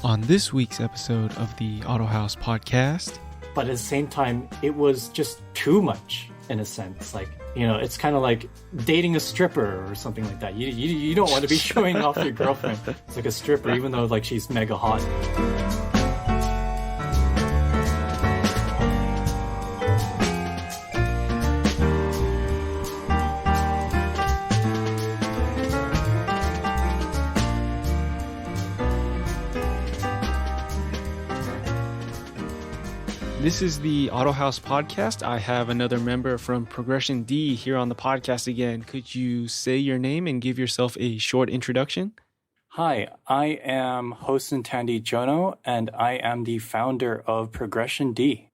On this week's episode of the Autohaus podcast. But at the same time, it was just too much in a sense. Like, you know, it's kind of like dating a stripper or something like that. You don't want to be showing off your girlfriend. It's like a stripper, even though like she's mega hot. This is the Autohaus podcast. I have another member from ProgressionD here on the podcast again. Could you say your name and give yourself a short introduction? Hi, I am Hosen Tandijono, and I am the founder of ProgressionD.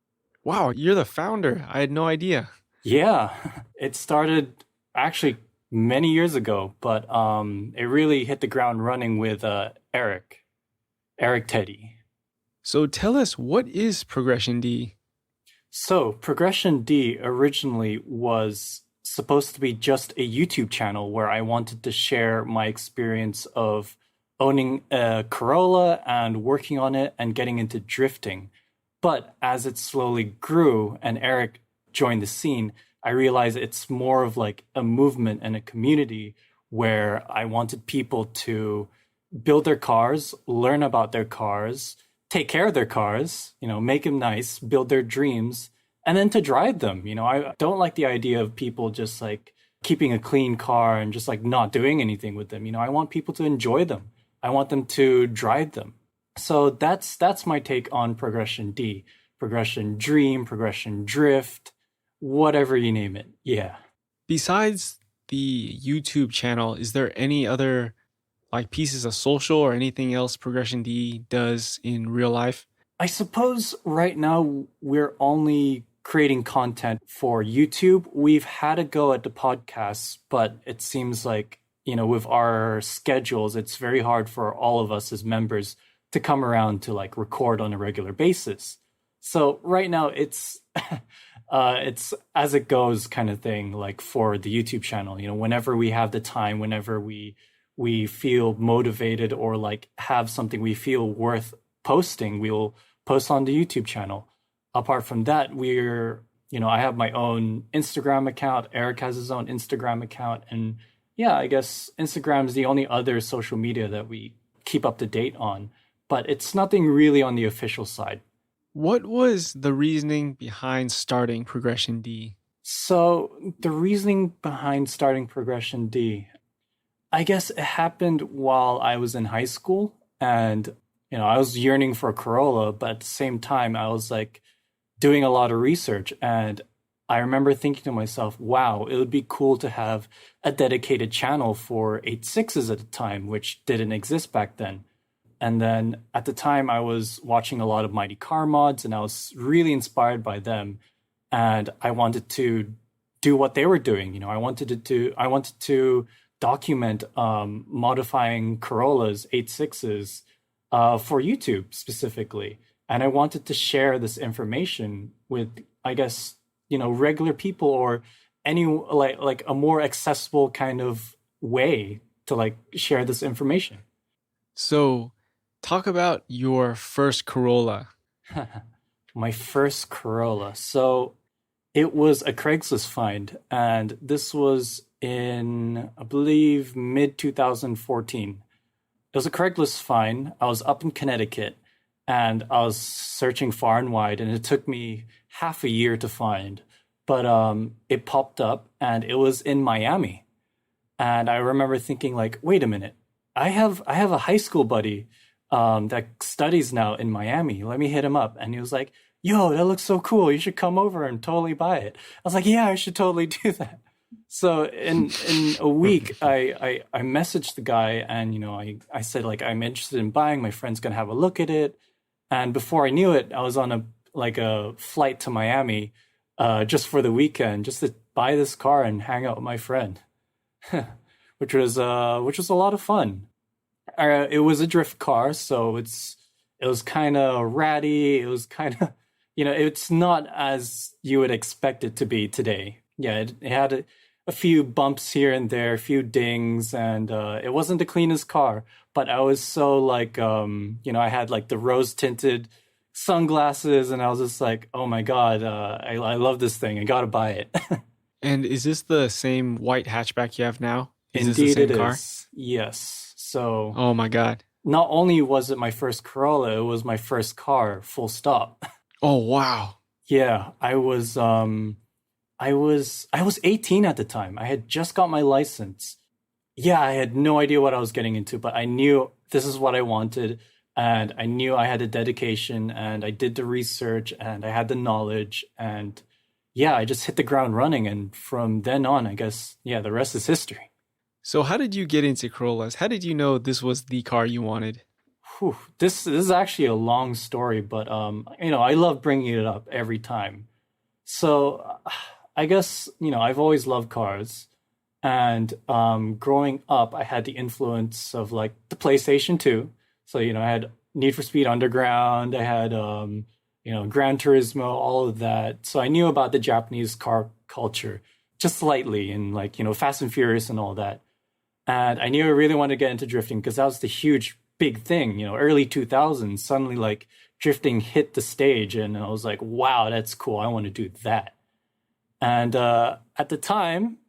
Wow, you're the founder. I had no idea. Yeah, it started actually many years ago, but it really hit the ground running with Eric Teddy. So tell us, what is ProgressionD? So ProgressionD originally was supposed to be just a YouTube channel where I wanted to share my experience of owning a Corolla and working on it and getting into drifting. But as it slowly grew and Eric joined the scene, I realized it's more of like a movement and a community where I wanted people to build their cars, learn about their cars, take care of their cars, you know, make them nice, build their dreams, and then to drive them. You know, I don't like the idea of people just like keeping a clean car and just like not doing anything with them. You know, I want people to enjoy them. I want them to drive them. So that's my take on ProgressionD. Progression Dream, Progression Drift, whatever you name it. Yeah. Besides the YouTube channel, is there any other like pieces of social or anything else ProgressionD does in real life? I suppose right now we're only creating content for YouTube. We've had a go at the podcasts, but it seems like, you know, with our schedules, it's very hard for all of us as members to come around to like record on a regular basis. So right now it's it's as it goes kind of thing, like for the YouTube channel. You know, whenever we have the time, whenever we feel motivated or like have something we feel worth posting, we'll post on the YouTube channel. Apart from that, I have my own Instagram account. Eric has his own Instagram account. And yeah, I guess Instagram is the only other social media that we keep up to date on, but it's nothing really on the official side. What was the reasoning behind starting ProgressionD? So the reasoning behind starting ProgressionD, I guess it happened while I was in high school, and, you know, I was yearning for a Corolla, but at the same time, I was like doing a lot of research, and I remember thinking to myself, wow, it would be cool to have a dedicated channel for 8.6s at the time, which didn't exist back then. And then at the time, I was watching a lot of Mighty Car Mods, and I was really inspired by them, and I wanted to do what they were doing. You know, I wanted to document modifying Corollas, 8.6s for YouTube specifically. And I wanted to share this information with, I guess, you know, regular people or any like a more accessible kind of way to like share this information. So talk about your first Corolla. My first Corolla. So it was a Craigslist find, and this was in, I believe, mid-2014. It was a Craigslist find. I was up in Connecticut, and I was searching far and wide, and it took me half a year to find. But it popped up, and it was in Miami. And I remember thinking, like, wait a minute. I have a high school buddy that studies now in Miami. Let me hit him up. And he was like, yo, that looks so cool. You should come over and totally buy it. I was like, yeah, I should totally do that. So in a week, I messaged the guy, and, you know, I said, like, I'm interested in buying. My friend's going to have a look at it. And before I knew it, I was on a flight to Miami just for the weekend, just to buy this car and hang out with my friend, which was a lot of fun. It was a drift car, so it was kind of ratty. It was kind of, you know, it's not as you would expect it to be today. Yeah, it had a few bumps here and there, a few dings, and it wasn't the cleanest car. but I was so like, I had like the rose tinted sunglasses, and I was just like, oh my God, I love this thing. I got to buy it. And is this the same white hatchback you have now? Is this the Indeed, it same car? is. Yes. So Oh my God. not only was it my first Corolla, it was my first car, full stop. Oh, wow. Yeah, I was 18 at the time. I had just got my license. Yeah, I had no idea what I was getting into, but I knew this is what I wanted, and I knew I had the dedication, and I did the research, and I had the knowledge, and yeah, I just hit the ground running, and from then on, I guess, yeah, the rest is history. So how did you get into Corollas? How did you know this was the car you wanted? Whew, this is actually a long story, but I love bringing it up every time. So I guess, I've always loved cars. And growing up, I had the influence of like the PlayStation 2. So, I had Need for Speed Underground, I had, Gran Turismo, all of that. So I knew about the Japanese car culture just slightly, and like, Fast and Furious and all that. And I knew I really wanted to get into drifting because that was the huge, big thing, early 2000s. Suddenly, like, drifting hit the stage, and I was like, wow, that's cool. I want to do that. And at the time,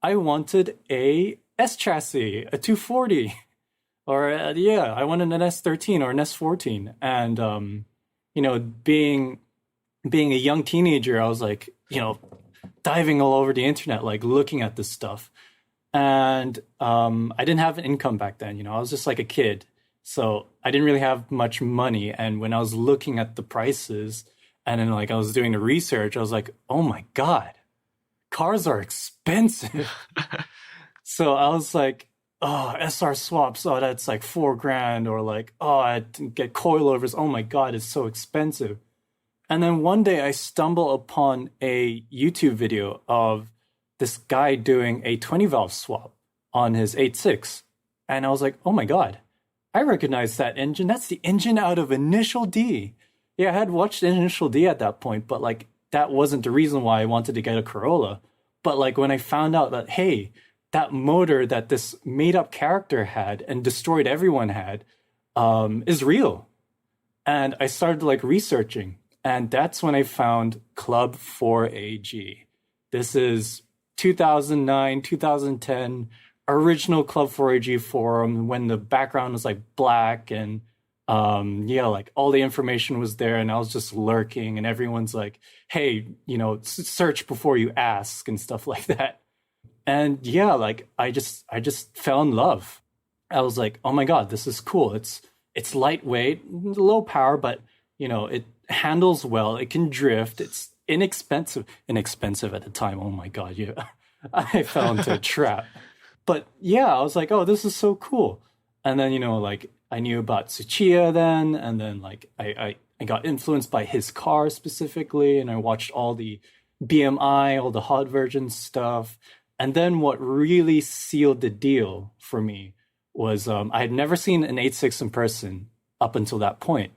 I wanted a S chassis, a 240, or I wanted an S13 or an S14. And being a young teenager, I was like, diving all over the internet, like looking at this stuff. And I didn't have an income back then. I was just like a kid, so I didn't really have much money. And when I was looking at the prices, and then like I was doing the research, I was like, oh my God, cars are expensive. So I was like, oh, SR swaps, oh, that's like $4,000, or like, oh, I had to get coilovers. Oh my God, it's so expensive. And then one day I stumble upon a YouTube video of this guy doing a 20 valve swap on his 8.6. And I was like, oh my God, I recognize that engine. That's the engine out of Initial D. Yeah, I had watched Initial D at that point, but like that wasn't the reason why I wanted to get a Corolla. But like when I found out that, hey, that motor that this made up character had and destroyed everyone had is real. And I started like researching, and that's when I found Club 4AG. This is 2009, 2010, original Club 4AG forum when the background was like black, and like all the information was there, and I was just lurking, and everyone's like, hey, search before you ask and stuff like that. And yeah, like I just fell in love. I was like, oh my God, this is cool. It's lightweight, low power, but it handles well. It can drift. It's inexpensive at the time. Oh my God, yeah. I fell into a trap. But yeah, I was like, oh, this is so cool. And then, like I knew about Tsuchiya then, and then like I got influenced by his car specifically, and I watched all the BMI, all the hot version stuff. And then what really sealed the deal for me was I had never seen an 8.6 in person up until that point.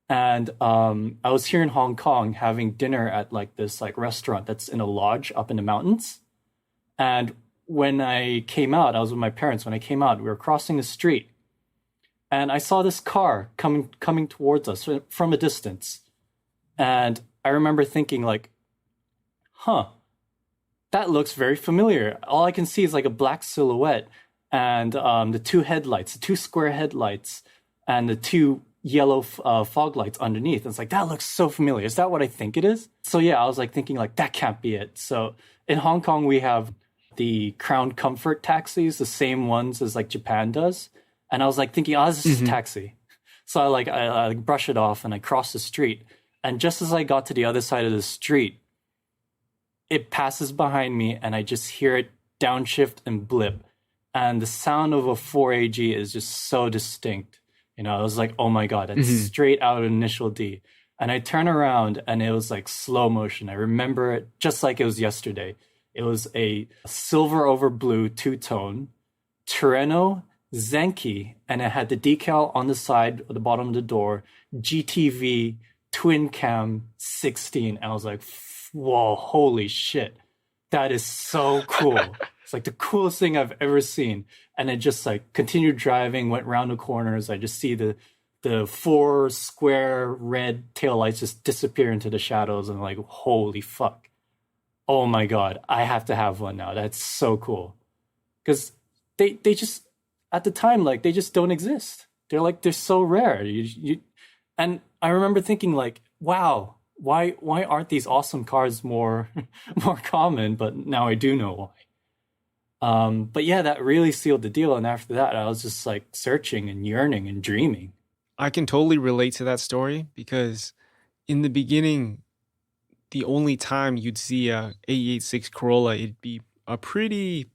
And I was here in Hong Kong having dinner at like this like restaurant that's in a lodge up in the mountains. And when I came out, I was with my parents. When I came out, we were crossing the street, and I saw this car coming towards us from a distance. And I remember thinking like, huh, that looks very familiar. All I can see is like a black silhouette, and the two square headlights, and the two yellow fog lights underneath. And it's like, that looks so familiar. Is that what I think it is? So yeah, I was like thinking like, that can't be it. So in Hong Kong, we have the Crown Comfort taxis, the same ones as like Japan does. And I was like thinking, oh, this is a taxi. So I brush it off, and I cross the street. And just as I got to the other side of the street, it passes behind me, and I just hear it downshift and blip. And the sound of a 4AG is just so distinct. I was like, oh my God, that's straight out of Initial D. And I turn around, and it was like slow motion. I remember it just like it was yesterday. It was a silver over blue two-tone Torino Zenki, and it had the decal on the side at the bottom of the door, GTV twin cam 16. And I was like, whoa, holy shit. That is so cool. It's like the coolest thing I've ever seen. And it just like continued driving, went round the corners. I just see the four square red taillights just disappear into the shadows. And I'm like, holy fuck. Oh my God, I have to have one now. That's so cool. Because they just, at the time, like they just don't exist. They're so rare. And I remember thinking like, wow, why aren't these awesome cars more common? But now I do know why. But yeah, that really sealed the deal. And after that, I was just like searching and yearning and dreaming. I can totally relate to that story because in the beginning, the only time you'd see a 886 Corolla, it'd be a pretty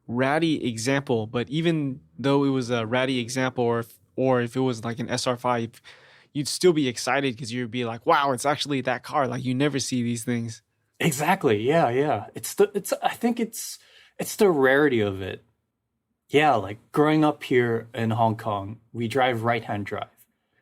ratty example. But even though it was a ratty example, or if it was like an SR5, you'd still be excited because you'd be like, wow, it's actually that car. Like you never see these things. Exactly. Yeah, yeah. I think it's the rarity of it. Yeah, like growing up here in Hong Kong, we drive right-hand drive.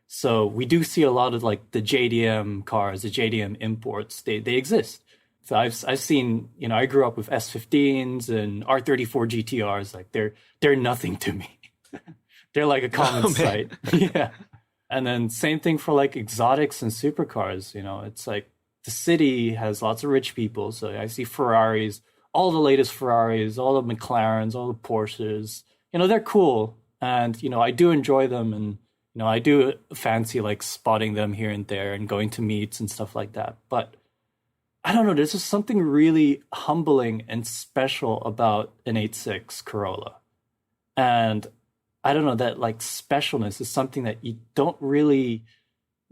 So we do see a lot of like the JDM cars, the JDM imports. They exist. So I've seen, I grew up with S15s and R34 GTRs. Like they're nothing to me. They're like a common sight. Yeah. And then same thing for like exotics and supercars. It's like the city has lots of rich people. So I see Ferraris, all the latest Ferraris, all the McLarens, all the Porsches. They're cool. And, I do enjoy them. And, I do fancy like spotting them here and there and going to meets and stuff like that. But I don't know, there's just something really humbling and special about an 86 Corolla. And I don't know, that like specialness is something that you don't really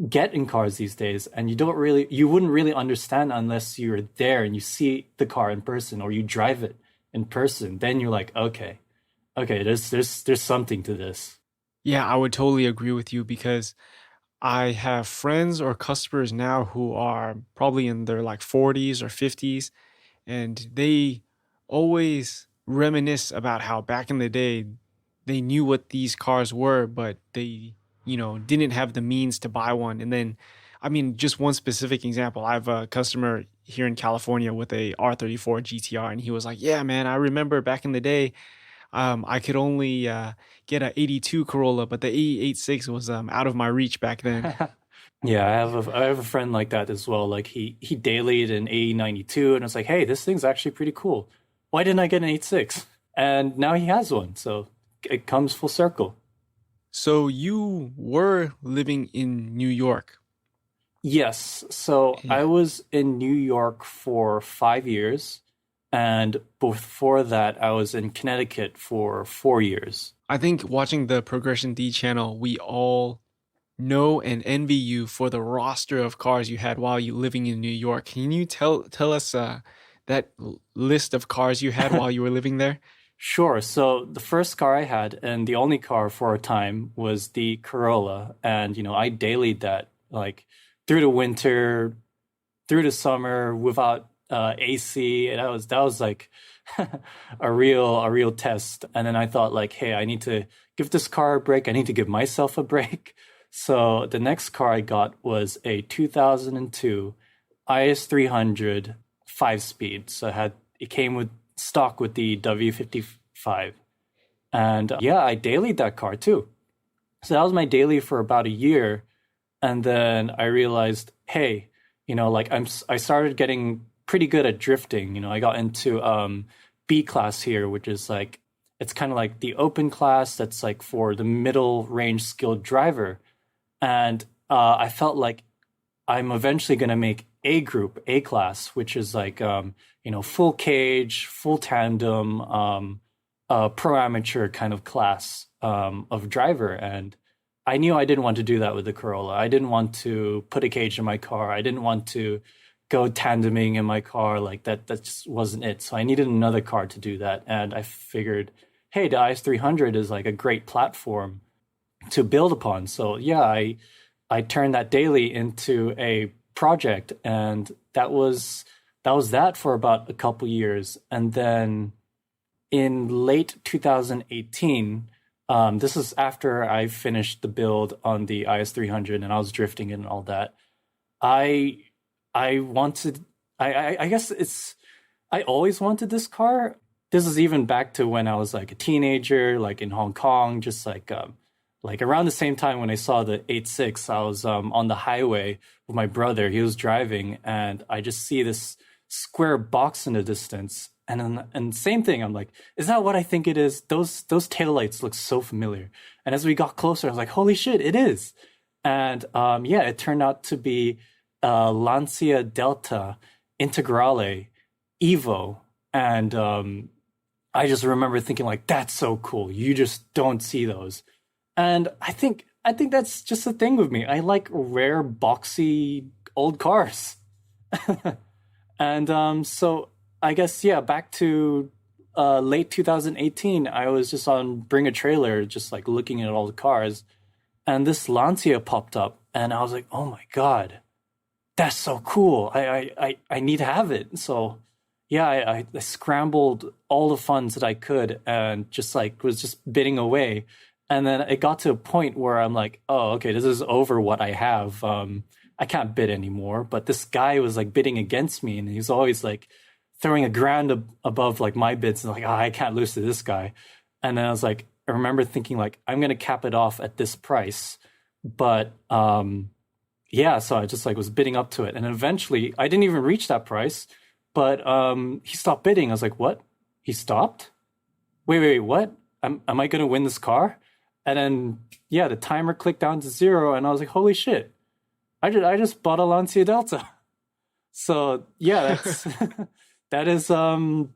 get in cars these days. And you wouldn't really understand unless you're there and you see the car in person or you drive it in person. Then you're like, okay, there's something to this. Yeah, I would totally agree with you because I have friends or customers now who are probably in their like 40s or 50s, and they always reminisce about how back in the day they knew what these cars were, but they, didn't have the means to buy one. And then, I mean, just one specific example, I have a customer here in California with a R34 GTR, and he was like, yeah, man, I remember back in the day, I could only get a 82 Corolla, but the 886 was out of my reach back then. Yeah, I have a friend like that as well. Like he dailied an A92 and it's like, hey, this thing's actually pretty cool. Why didn't I get an 86? And now he has one. So it comes full circle. So you were living in New York. Yes. So I was in New York for 5 years. And before that, I was in Connecticut for 4 years. I think watching the ProgressionD channel, we all know and envy you for the roster of cars you had while you living in New York. Can you tell us that list of cars you had while you were living there? Sure. So the first car I had, and the only car for a time, was the Corolla. And, I dailied that like through the winter, through the summer without AC. And that was like a real test. And then I thought like, hey, I need to give this car a break. I need to give myself a break. So the next car I got was a 2002 IS300 5-speed. So it came with stock with the W55. And I dailied that car too. So that was my daily for about a year. And then I realized, hey, like I started getting pretty good at drifting. I got into B class here, which is like, it's kind of like the open class that's like for the middle range skilled driver. And I felt like I'm eventually going to make A group, A class, which is like, full cage, full tandem, pro amateur kind of class of driver. And I knew I didn't want to do that with the Corolla. I didn't want to put a cage in my car. I didn't want to go tandeming in my car. Like that just wasn't it. So I needed another car to do that. And I figured, hey, the IS300 is like a great platform to build upon. So I turned that daily into a project, and that was that for about a couple years. And then in late 2018, this is after I finished the build on the IS300 and I was drifting it and all that. I guess I always wanted this car. this is even back to when I was like a teenager, like in Hong Kong, just like around the same time when I saw the 86, I was on the highway with my brother. He was driving, and I just see this square box in the distance. And same thing, I'm like, is that what I think it is? Those taillights look so familiar. And as we got closer, I was like, holy shit, it is. And yeah, it turned out to be Lancia Delta Integrale Evo. And I just remember thinking like, that's so cool. You just don't see those. And I think that's just the thing with me. I like rare, boxy old cars. And so I guess, yeah, back to late 2018, I was just on Bring a Trailer, just like looking at all the cars. And this Lancia popped up, and I was like, oh my God, that's so cool. I need to have it. So yeah, I scrambled all the funds that I could and just like was just bidding away. And then it got to a point where I'm like, oh, okay, this is over what I have. I can't bid anymore. But this guy was like bidding against me, and he's always like throwing a grand above like my bids, and like, oh, I can't lose to this guy. And then I was like, I remember thinking like, I'm gonna cap it off at this price. But yeah, so I just like was bidding up to it, and eventually I didn't even reach that price. But he stopped bidding. I was like, what? He stopped? Wait, what? Am I gonna win this car? And then yeah, the timer clicked down to 0, and I was like, holy shit! I just bought a Lancia Delta. So yeah, that's that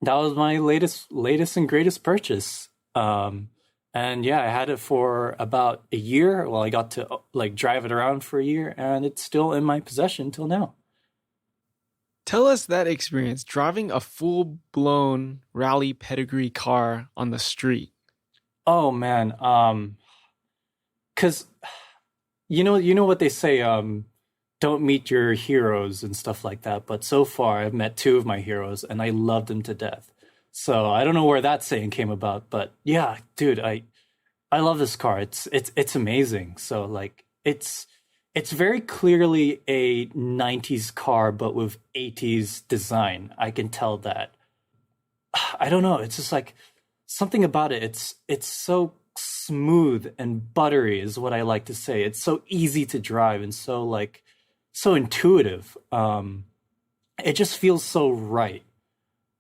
was my latest and greatest purchase. And yeah, I had it for about a year. Well, I got to like drive it around for a year, and it's still in my possession till now. Tell us that experience driving a full-blown rally pedigree car on the street. Oh man, because you know what they say, don't meet your heroes and stuff like that. But so far, I've met two of my heroes, and I love them to death. So I don't know where that saying came about, but yeah, dude, I love this car. It's amazing. So like it's very clearly a 90s car, but with 80s design. I can tell that. I don't know. It's just like something about it. It's so smooth and buttery is what I like to say. It's so easy to drive and so like so intuitive. It just feels so right.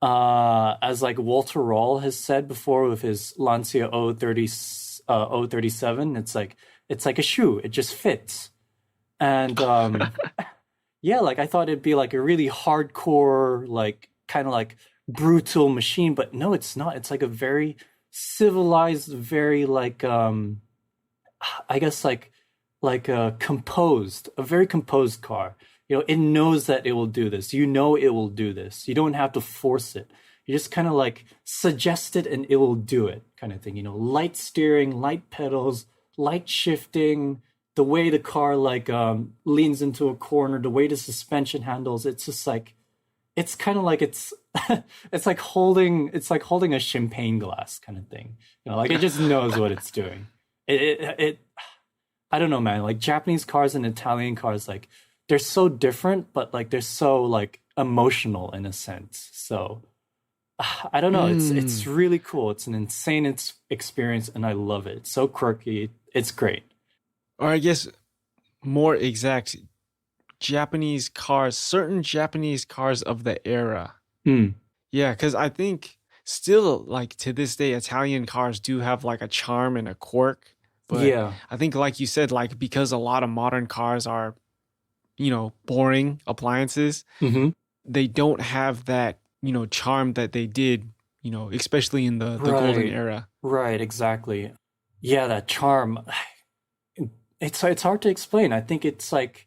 As like Walter Roll has said before with his Lancia 037, it's like a shoe. It just fits. And yeah, like I thought it'd be like a really hardcore, like kind of like brutal machine, but no, it's not. It's like a very civilized, very like I guess like a very composed car. You know, it knows that it will do this. You know it will do this. You don't have to force it. You just kind of like suggest it and it will do it kind of thing. You know, light steering, light pedals, light shifting, the way the car like leans into a corner, the way the suspension handles. It's just like it's kind of like it's it's like holding a champagne glass kind of thing. You know, like it just knows what it's doing. It I don't know, man. Like Japanese cars and Italian cars, like they're so different, but like they're so like emotional in a sense. So I don't know. It's really cool. It's an insane experience, and I love it. It's so quirky. It's great. Or I guess more exact, Japanese cars, certain Japanese cars of the era. Hmm. Yeah, because I think still like to this day, Italian cars do have like a charm and a quirk. But Yeah. I think like you said, like because a lot of modern cars are, boring appliances, Hmm. they don't have that, charm that they did, especially in the golden Right. era. Right. Exactly. Yeah, that charm. It's hard to explain. I think it's like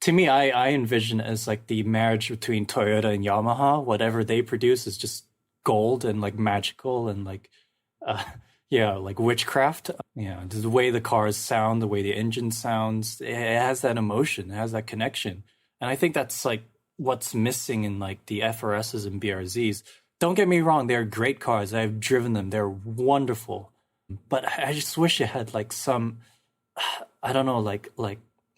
to me, I envision it as like the marriage between Toyota and Yamaha. Whatever they produce is just gold and like magical and like uh, yeah, like witchcraft. Yeah, the way the cars sound, the way the engine sounds, it has that emotion, it has that connection. And I think that's like what's missing in like the FRSs and BRZs. Don't get me wrong, they're great cars. I've driven them. They're wonderful. But I just wish it had like some I don't know, like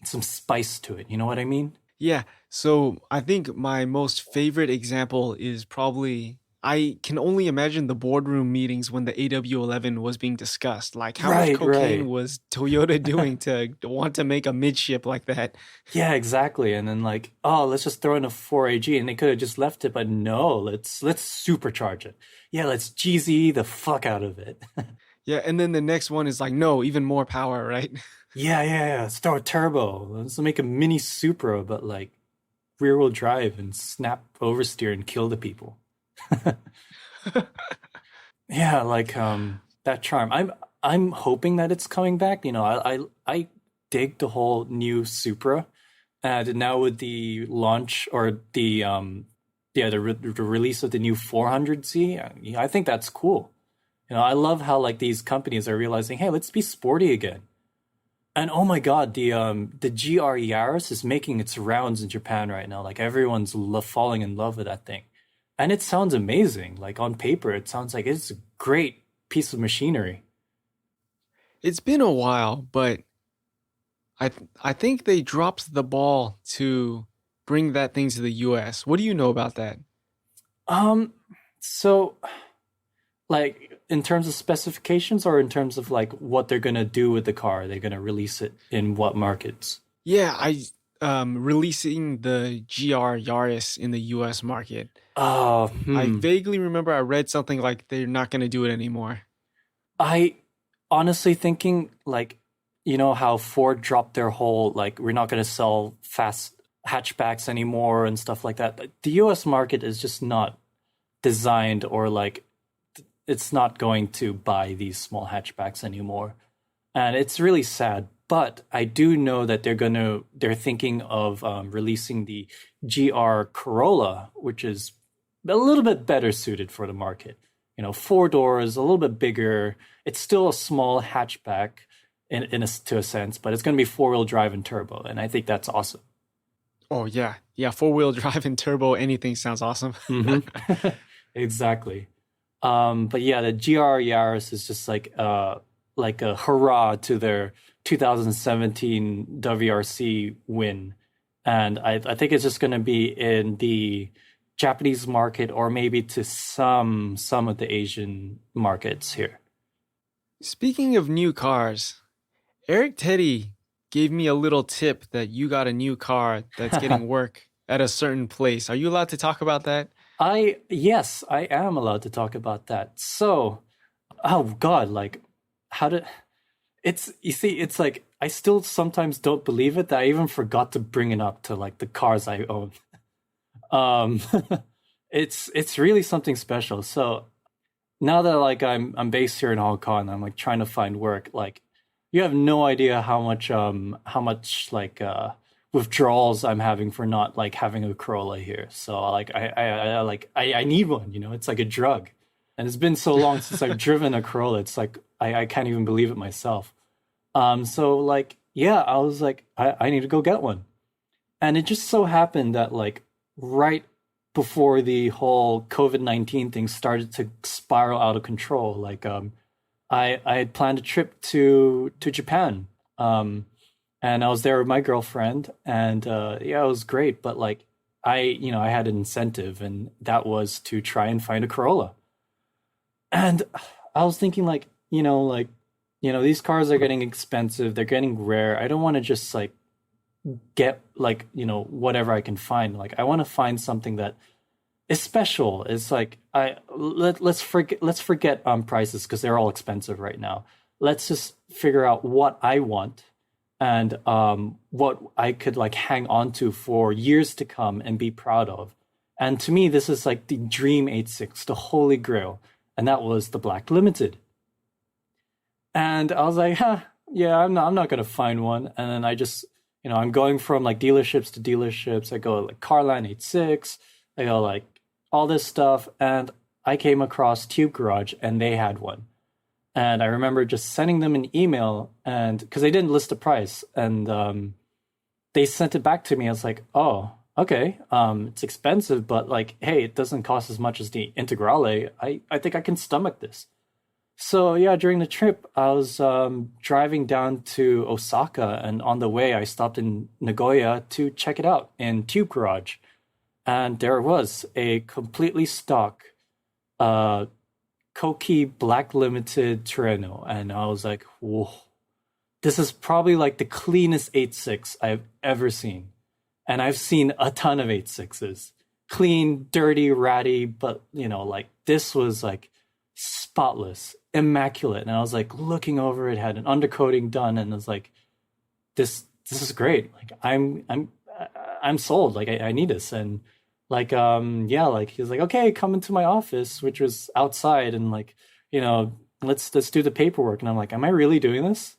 some spice to it. You know what I mean? Yeah. So I think my most favorite example is probably I can only imagine the boardroom meetings when the AW11 was being discussed. Like, how much Right, cocaine right. was Toyota doing to want to make a midship like that? Yeah, exactly. And then like, oh, let's just throw in a 4AG and they could have just left it, but no, let's supercharge it. Yeah, let's GZ the fuck out of it. Yeah, and then the next one is like, no, even more power, right? Yeah, yeah, yeah. Let's throw a turbo. Let's make a mini Supra, but like rear wheel drive and snap oversteer and kill the people. Yeah, like that charm. I'm hoping that it's coming back. You know, I dig the whole new Supra. And now with the launch or the yeah, the release of the new 400Z, I think that's cool. You know, I love how like these companies are realizing, hey, let's be sporty again. And oh my God, the GR Yaris is making its rounds in Japan right now. Like everyone's falling in love with that thing. And it sounds amazing. Like on paper, it sounds like it's a great piece of machinery. It's been a while, but I think they dropped the ball to bring that thing to the US. What do you know about that? Um, so like in terms of specifications or in terms of like what they're gonna do with the car, they're gonna release it in what markets? Yeah, I releasing the GR Yaris in the US market. Oh, I vaguely remember I read something like they're not going to do it anymore. I honestly thinking like, you know how Ford dropped their whole like we're not going to sell fast hatchbacks anymore and stuff like that. The US market is just not designed or like it's not going to buy these small hatchbacks anymore. And it's really sad. But I do know that they're thinking of releasing the GR Corolla, which is a little bit better suited for the market. You know, four doors, a little bit bigger. It's still a small hatchback to a sense, but it's going to be four-wheel drive and turbo, and I think that's awesome. Oh yeah. Yeah, four-wheel drive and turbo anything sounds awesome. Hmm. Exactly. But yeah, the GR Yaris is just like a hurrah to their 2017 WRC win. And I think it's just going to be in the Japanese market or maybe to some of the Asian markets here. Speaking of new cars, Eric Teddy gave me a little tip that you got a new car that's getting work at a certain place. Are you allowed to talk about that? Yes, I am allowed to talk about that. So, oh God, like how did it's you see, it's like I still sometimes don't believe it that I even forgot to bring it up to like the cars I own. Um, it's really something special. So now that like I'm based here in Hong Kong, I'm like trying to find work. Like you have no idea how much like withdrawals I'm having for not like having a Corolla here. So like I need one. You know, it's like a drug. And it's been so long since I've driven a Corolla. It's like I can't even believe it myself. So like yeah, I was like I need to go get one. And it just so happened that like right before the whole COVID-19 thing started to spiral out of control, like I had planned a trip to Japan. And I was there with my girlfriend and yeah, it was great, but like I had an incentive and that was to try and find a Corolla. And I was thinking these cars are getting expensive, they're getting rare. I don't want to just like get like whatever I can find. Like I want to find something that is special. It's like let's forget prices because they're all expensive right now. Let's just figure out what I want and what I could like hang on to for years to come and be proud of. And to me, this is like the dream 86, the holy grail, and that was the Black Limited. And I was like, yeah, I'm not gonna find one. And then I just, I'm going from like dealerships to dealerships. I go like Carline 86. I go like all this stuff, and I came across Tube Garage, and they had one. And I remember just sending them an email, and because they didn't list the price, and they sent it back to me. I was like, oh, okay, it's expensive, but like, hey, it doesn't cost as much as the Integrale. I think I can stomach this. So yeah, during the trip, I was driving down to Osaka, and on the way, I stopped in Nagoya to check it out in Tube Garage, and there was a completely stock uh, Koki Black Limited Torino, and I was like, whoa, this is probably like the cleanest 8.6 I've ever seen. And I've seen a ton of 8.6s. Clean, dirty, ratty, but like this was like spotless, immaculate. And I was like looking over it, had an undercoating done, and I was like, this is great. Like I'm sold. Like I need this. And like yeah, like he was like, okay, come into my office, which was outside, and like, let's do the paperwork. And I'm like, am I really doing this?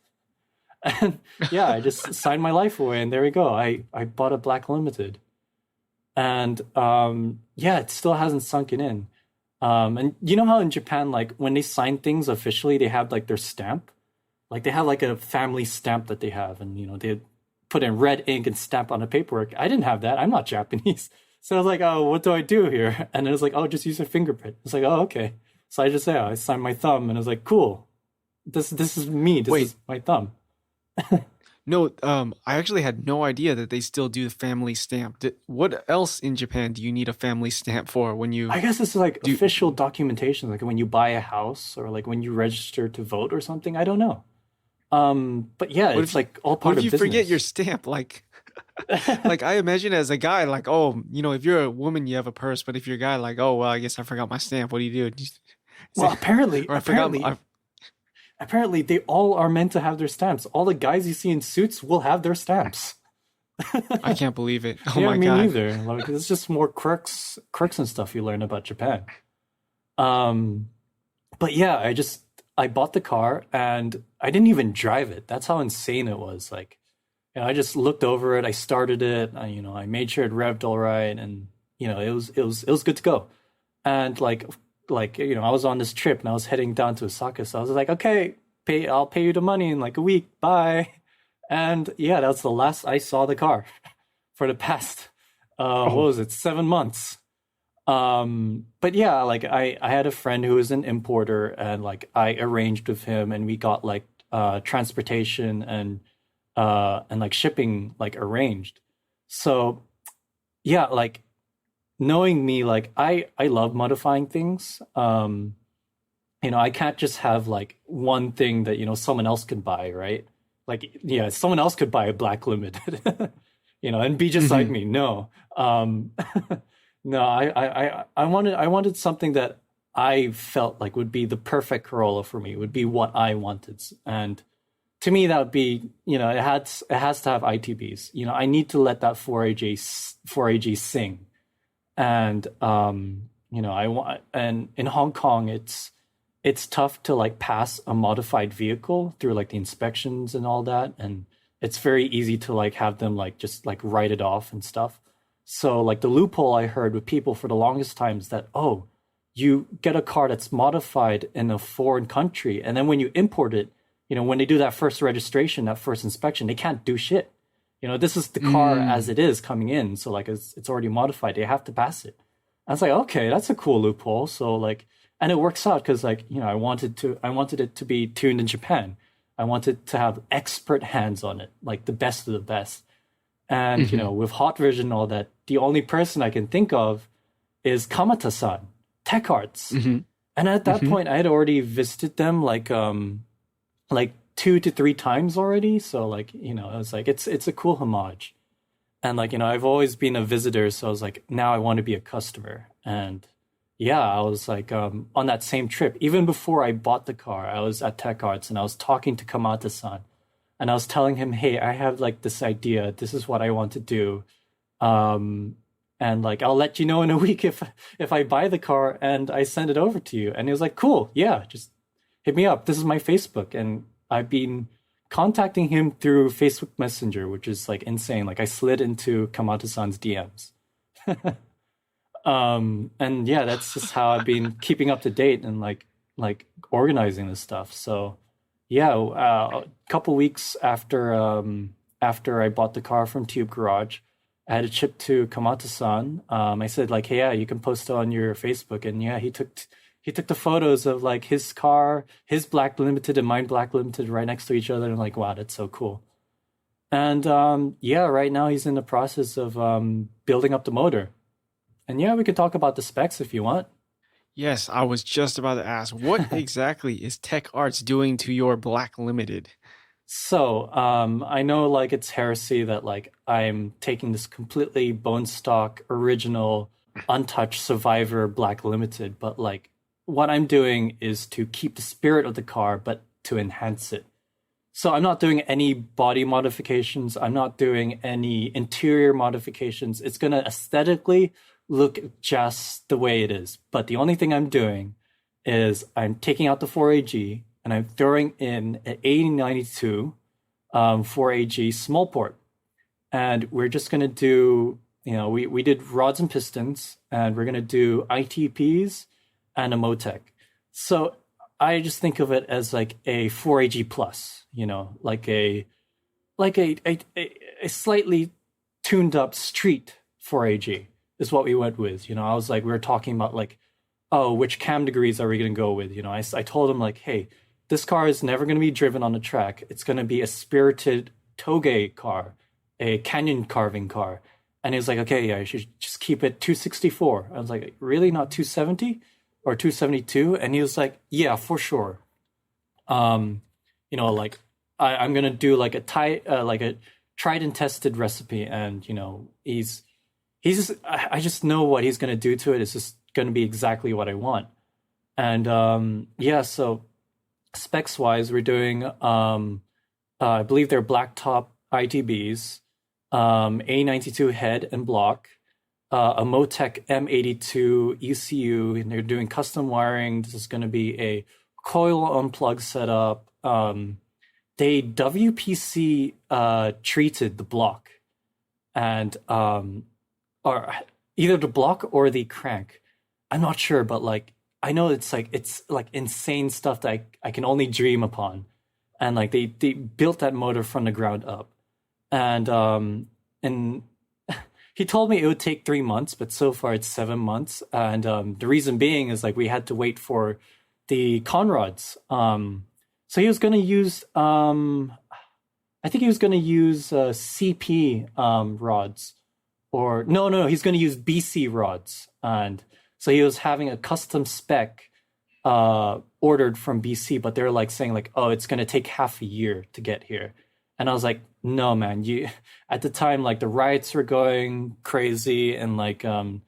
And yeah, I just signed my life away, and there we go. I bought a Black Limited, and yeah, it still hasn't sunken in. And you know how in Japan, like when they sign things officially, they have like their stamp, like they have like a family stamp that they have, and they put in red ink and stamp on the paperwork. I didn't have that. I'm not Japanese, so I was like, oh, what do I do here? And it was like, oh, just use a fingerprint. It's like, oh, okay. So I signed my thumb, and I was like, cool. This is me. This Wait, is my thumb. no, I actually had no idea that they still do the family stamp. What else in Japan do you need a family stamp for when you I guess it's like do? official documentation, like when you buy a house or like when you register to vote or something. I don't know. But yeah, What it's if you, like all what part if of you forget your business. stamp? Like I imagine as a guy, like, oh, if you're a woman, you have a purse, but if you're a guy, like, oh, well, I guess I forgot my stamp. What do you do? Well, Say, or I forgot. apparently, they all are meant to have their stamps. All the guys you see in suits will have their stamps. I can't believe it. Oh Yeah, my me God. neither. Like it's just more quirks and stuff you learn about Japan. Um, but yeah, I bought the car and I didn't even drive it. That's how insane it was. Like, I just looked over it, I started it, I made sure it revved all right, and it was good to go. And I was on this trip and I was heading down to Osaka, so I was like, okay, I'll pay you the money in like a week, bye. And yeah, that's the last I saw the car for the past what Oh, was it, 7 months. But yeah, like I had a friend who was an importer, and like I arranged with him, and we got like transportation and like shipping like arranged. So yeah, like knowing me, like I love modifying things. I can't just have like one thing that someone else can buy, right? Like yeah, someone else could buy a Black Limited, and be just like hmm. me. No, no, I wanted something that I felt like would be the perfect Corolla for me. Would be what I wanted, and to me that would be it has to have ITBs. I need to let that 4AG sing, and I want, and in Hong Kong it's tough to like pass a modified vehicle through like the inspections and all that, and it's very easy to like have them like just like write it off and stuff. So like the loophole I heard with people for the longest time is that, oh, you get a car that's modified in a foreign country, and then when you import it, when they do that first registration, that first inspection, they can't do shit. This is the car as Mm. it is coming in, so like it's already modified. They have to pass it. I was like, okay, that's a cool loophole. So like, and it works out because like I wanted it to be tuned in Japan. I wanted to have expert hands on it, like the best of the best. And Hmm. with hot version and all that, the only person I can think of is Kamata-san, Tec-Arts. Hmm. And at that Hmm. point, I had already visited them like 2 to 3 times already. So like I was like, it's a cool homage. And like I've always been a visitor, so I was like, now I want to be a customer. And yeah, I was like on that same trip, even before I bought the car, I was at Tec-Arts and I was talking to Kamata-san, and I was telling him, hey, I have like this idea. This is what I want to do. Um, and like I'll let you know in a week if I buy the car and I send it over to you. And he was like, cool, yeah, just hit me up. This is my Facebook, and I've been contacting him through Facebook Messenger, which is like insane. Like I slid into Kamata-san's DMs. And yeah, that's just how I've been keeping up to date and like organizing this stuff. So yeah, a couple weeks after I bought the car from Tube Garage, I had it shipped to Kamata-san. I said like, hey, yeah, you can post it on your Facebook, and yeah, he took the photos of like his car, his Black Limited and mine Black Limited right next to each other, and like, wow, that's so cool. And yeah, right now he's in the process of building up the motor. And yeah, we could talk about the specs if you want. Yes, I was just about to ask, what exactly is Tec-Arts doing to your Black Limited? So, I know like it's heresy that like I'm taking this completely bone stock, original, untouched Survivor Black Limited, but like what I'm doing is to keep the spirit of the car, but to enhance it. So I'm not doing any body modifications. I'm not doing any interior modifications. It's gonna aesthetically look just the way it is. But the only thing I'm doing is I'm taking out the 4AG and I'm throwing in an 8092 4AG small port. And we're just gonna do, we did rods and pistons, and we're gonna do ITPs and a Motec. So I just think of it as like a 4AG plus, like a slightly tuned up street 4AG is what we went with. I was like, we were talking about like, oh, which cam degrees are we going to go with? I told him like, hey, this car is never going to be driven on the track. It's going to be a spirited toge car, a canyon carving car. And he was like, okay, yeah, you should just keep it 264. I was like, really, not 270 or 272? And he was like, yeah, for sure. Like I'm gonna do like a tried and tested recipe, and he's just I just know what he's gonna do to it. It's just gonna be exactly what I want. And yeah, so specs wise, we're doing I believe they're blacktop ITBs, A92 head and block, a Motec M82 ECU, and they're doing custom wiring. This is going to be a coil unplug setup. They WPC treated the block, and or either the block or the crank. I'm not sure, but like I know it's like insane stuff that I can only dream upon. And like they built that motor from the ground up. And he told me it would take 3 months, but so far it's 7 months. And the reason being is like we had to wait for the conrods. So he was going to use, I think he was going to use CP rods, or no, he's going to use BC rods. And so he was having a custom spec ordered from BC, but they're like saying like, oh, it's going to take half a year to get here. And I was like, no, man, at the time, like the riots were going crazy, and like, the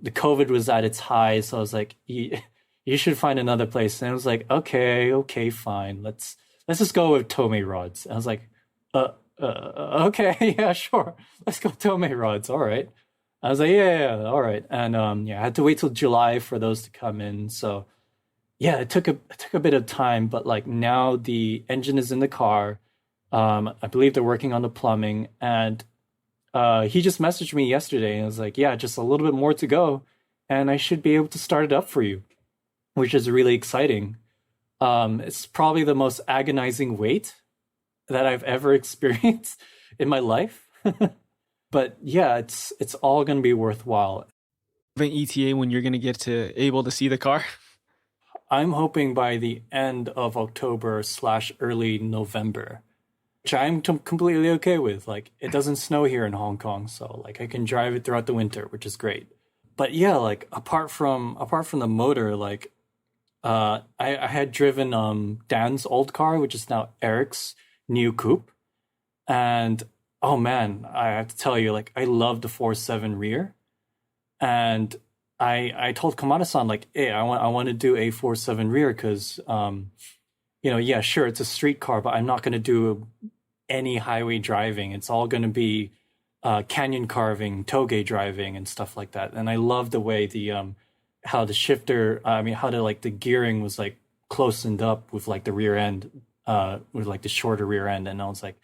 COVID was at its high. So I was like, you should find another place. And I was like, okay, fine. Let's just go with Tomei rods. And I was like, okay, yeah, sure. Let's go Tomei rods. All right. I was like, yeah, all right. And I had to wait till July for those to come in. So yeah, it took a bit of time, but like now the engine is in the car. I believe they're working on the plumbing, and he just messaged me yesterday and was like, yeah, just a little bit more to go, and I should be able to start it up for you, which is really exciting. It's probably the most agonizing wait that I've ever experienced in my life. But yeah, it's all going to be worthwhile. An ETA when you're going to get to able to see the car? I'm hoping by the end of October / early November, which I'm completely okay with. Like, it doesn't snow here in Hong Kong, so like I can drive it throughout the winter, which is great. But yeah, like apart from the motor, like I had driven Dan's old car, which is now Eric's new coupe, and oh man, I have to tell you, like I love the 4.7 rear, and I told Kamada-san like, hey, I want to do a 4.7 rear because yeah, sure, it's a street car, but I'm not going to do any highway driving. It's all going to be canyon carving, toge driving, and stuff like that. And I love the way how the shifter, how the gearing was like closened up with like the rear end, with like the shorter rear end. And I was like,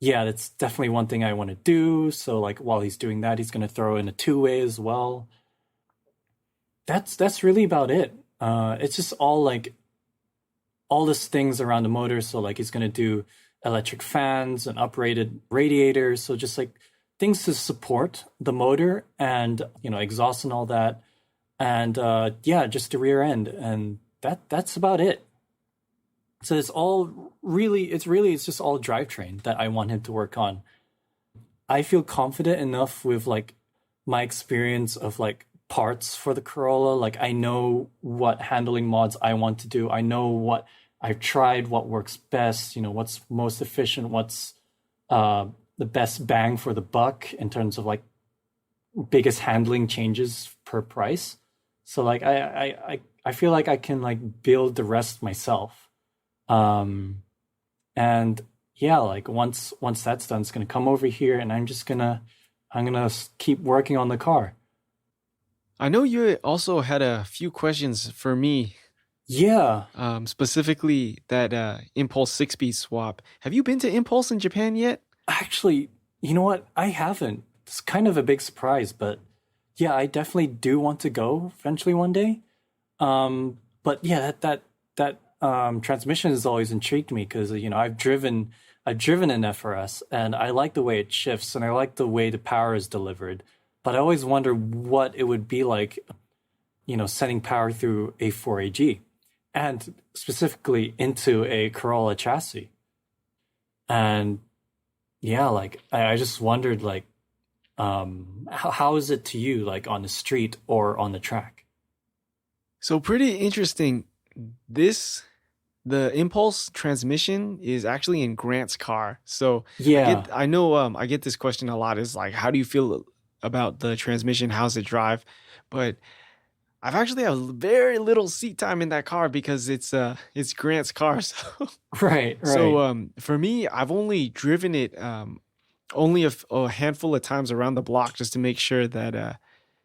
yeah, that's definitely one thing I want to do. So like while he's doing that, he's going to throw in a two-way as well. That's really about it. It's just all these things around the motor. So like he's going to do electric fans and uprated radiators. So just like things to support the motor and, exhaust and all that. And just the rear end. And that's about it. So it's just all drivetrain that I want him to work on. I feel confident enough with like my experience of like parts for the Corolla. Like I know what handling mods I want to do. I know what I've tried, what works best, what's most efficient, what's the best bang for the buck in terms of like biggest handling changes per price. So like I feel like I can like build the rest myself. Um and yeah, like once that's done, it's gonna come over here and I'm gonna keep working on the car. I know you also had a few questions for me, Yeah. specifically that Impulse 6-speed swap. Have you been to Impulse in Japan yet? Actually, you know what? I haven't. It's kind of a big surprise, but yeah, I definitely do want to go eventually one day. But yeah, that transmission has always intrigued me because I've driven an FRS and I like the way it shifts and I like the way the power is delivered. But I always wonder what it would be like, sending power through a 4AG and specifically into a Corolla chassis. And yeah, like I just wondered like how is it to you like on the street or on the track? So pretty interesting. The Impulse transmission is actually in Grant's car. So Yeah. I know I get this question a lot is like, how do you feel about the transmission? How's it drive? But I've actually have very little seat time in that car because it's Grant's car. Right, So right. for me, I've only driven it only a handful of times around the block just to make sure that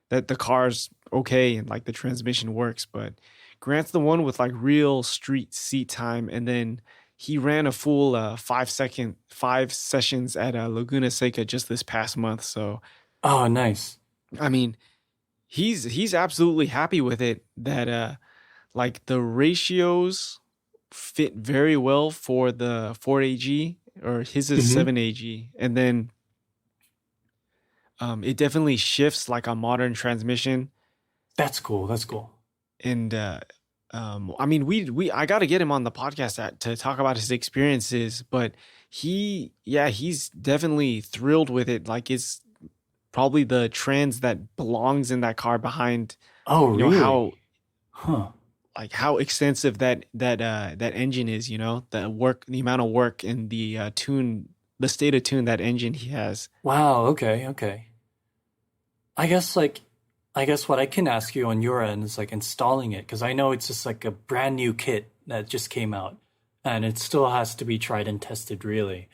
the car's okay and like the transmission works. But Grant's the one with like real street seat time, and then he ran a full 5 sessions at Laguna Seca just this past month. So Oh, nice. I mean, he's absolutely happy with it. That like the ratios fit very well for the 4AG, or his is Hmm. 7AG, and then it definitely shifts like a modern transmission. That's cool. That's cool. And I mean, we I got to get him on the podcast to talk about his experiences, but he's definitely thrilled with it. Like it's probably the trans that belongs in that car behind, Oh, how really? Huh. like how extensive that engine is, the amount of work and the state of tune that engine he has. Wow, okay, okay. I guess like I guess what I can ask you on your end is like installing it because I know it's just like a brand new kit that just came out and it still has to be tried and tested really.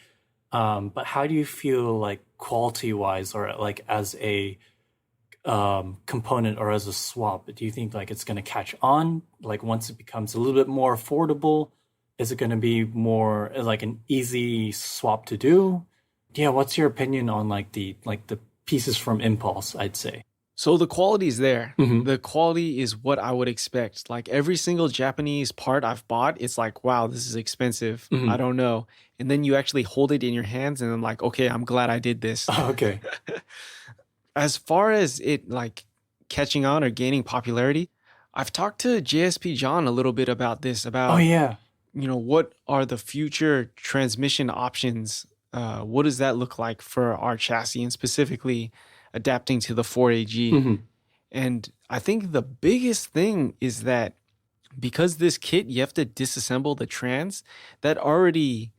But how do you feel like quality wise or like as a component or as a swap? Do you think like it's going to catch on? Like once it becomes a little bit more affordable, is it going to be more like an easy swap to do? Yeah, what's your opinion on like the pieces from Impulse, I'd say? So the quality is there. Hmm. The quality is what I would expect. Like every single Japanese part I've bought, it's like, wow, this is expensive. I Hmm. don't know. And then you actually hold it in your hands and I'm like, okay, I'm glad I did this. Okay. As far as it like catching on or gaining popularity, I've talked to JSP John a little bit about this, Oh about, yeah. what are the future transmission options? What does that look like for our chassis and specifically adapting to the 4AG? Hmm. And I think the biggest thing is that because this kit, you have to disassemble the trans, that already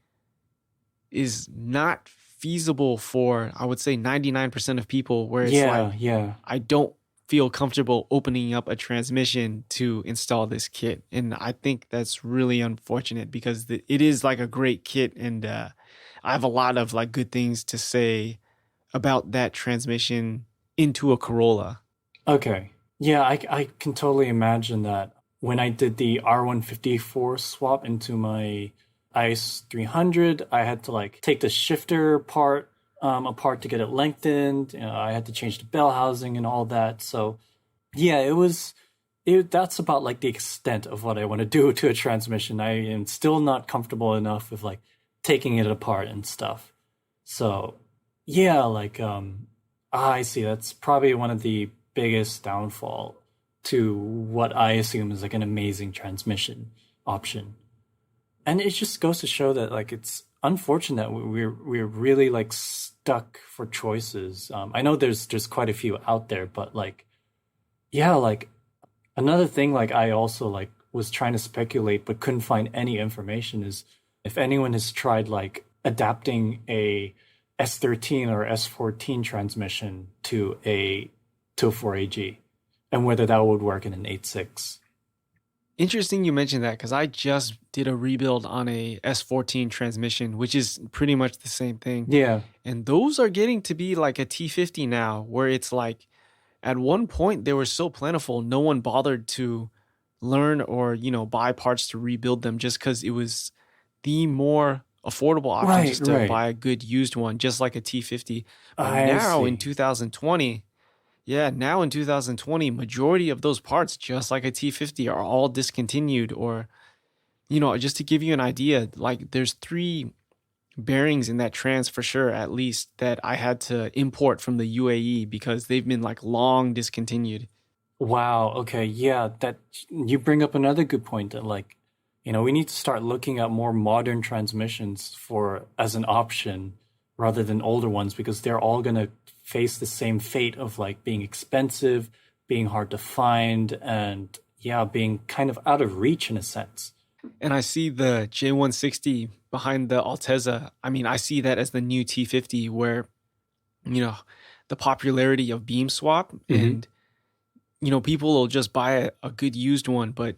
is not feasible for, I would say, 99% of people, where it's Yeah, like, yeah. I don't feel comfortable opening up a transmission to install this kit. And I think that's really unfortunate because it is like a great kit. And I have a lot of like good things to say about that transmission into a Corolla. Okay. Yeah, I can totally imagine that when I did the R154 swap into my ICE 300, I had to like take the shifter part apart to get it lengthened. I had to change the bell housing and all that. So yeah, that's about like the extent of what I want to do to a transmission. I am still not comfortable enough with like taking it apart and stuff. So yeah, like I see. That's probably one of the biggest downfall to what I assume is like an amazing transmission option. And it just goes to show that like it's unfortunate that we're really like stuck for choices. I know there's quite a few out there, but like Yeah, like another thing like I also like was trying to speculate but couldn't find any information is if anyone has tried like adapting a S13 or S14 transmission to a 4AG and whether that would work in an 8.6. Interesting you mentioned that because I just did a rebuild on a S14 transmission, which is pretty much the same thing. Yeah. And those are getting to be like a T50 now, where it's like at one point they were so plentiful, no one bothered to learn or, buy parts to rebuild them just because it was the more affordable option Right, just to right. buy a good used one, just like a T50. But I now in see. 2020, yeah, now in 2020, majority of those parts, just like a T50, are all discontinued. Or, just to give you an idea, like there's three bearings in that trans for sure, at least, that I had to import from the UAE because they've been like long discontinued. Wow. Okay. Yeah, that you bring up another good point that like, we need to start looking at more modern transmissions for as an option rather than older ones because they're all going to face the same fate of like being expensive, being hard to find, and yeah, being kind of out of reach in a sense. And I see the J160 behind the Altezza. I mean, I see that as the new T50 where, you know, the popularity of beam swap Hmm. and, people will just buy a good used one. But,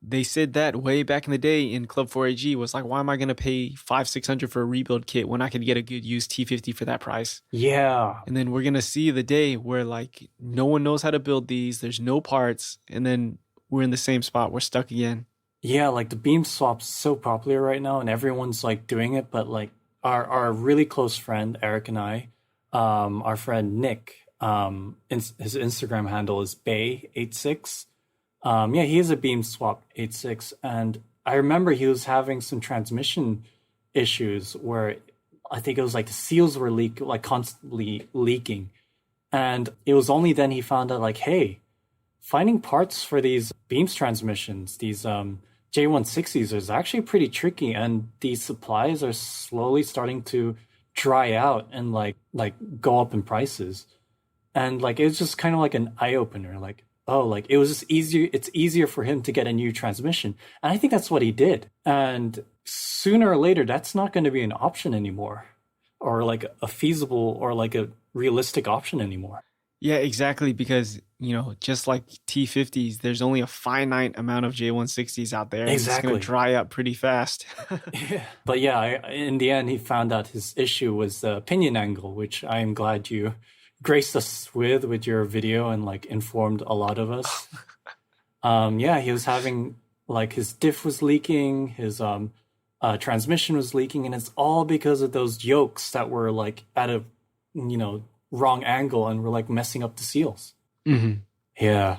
they said that way back in the day in Club 4AG was like, why am I going to pay 500-600 for a rebuild kit when I could get a good used T50 for that price? Yeah. And then we're going to see the day where like no one knows how to build these. There's no parts. And then we're in the same spot. We're stuck again. Yeah, like the beam swap's so popular right now and everyone's like doing it, but like our really close friend Eric and I, our friend Nick, his Instagram handle is Bay86. Yeah, he is a beam swap 86 and I remember he was having some transmission issues where I think it was like the seals were like constantly leaking. And it was only then he found out like, hey, finding parts for these beams transmissions, these J160s is actually pretty tricky and these supplies are slowly starting to dry out and like go up in prices. And like it was just kind of like an eye opener like oh like it was just easier it's easier for him to get a new transmission. And I think that's what he did. And sooner or later that's not going to be an option anymore or like a feasible or like a realistic option anymore. Yeah, exactly. Because, just like T50s, there's only a finite amount of J160s out there and it's going to Exactly. dry up pretty fast. Yeah. But yeah, in the end, he found out his issue was the pinion angle, which I am glad you graced us with your video and like informed a lot of us. Yeah, he was having like his diff was leaking, his transmission was leaking, and it's all because of those yokes that were like at a wrong angle and were like messing up the seals. Hmm. Yeah.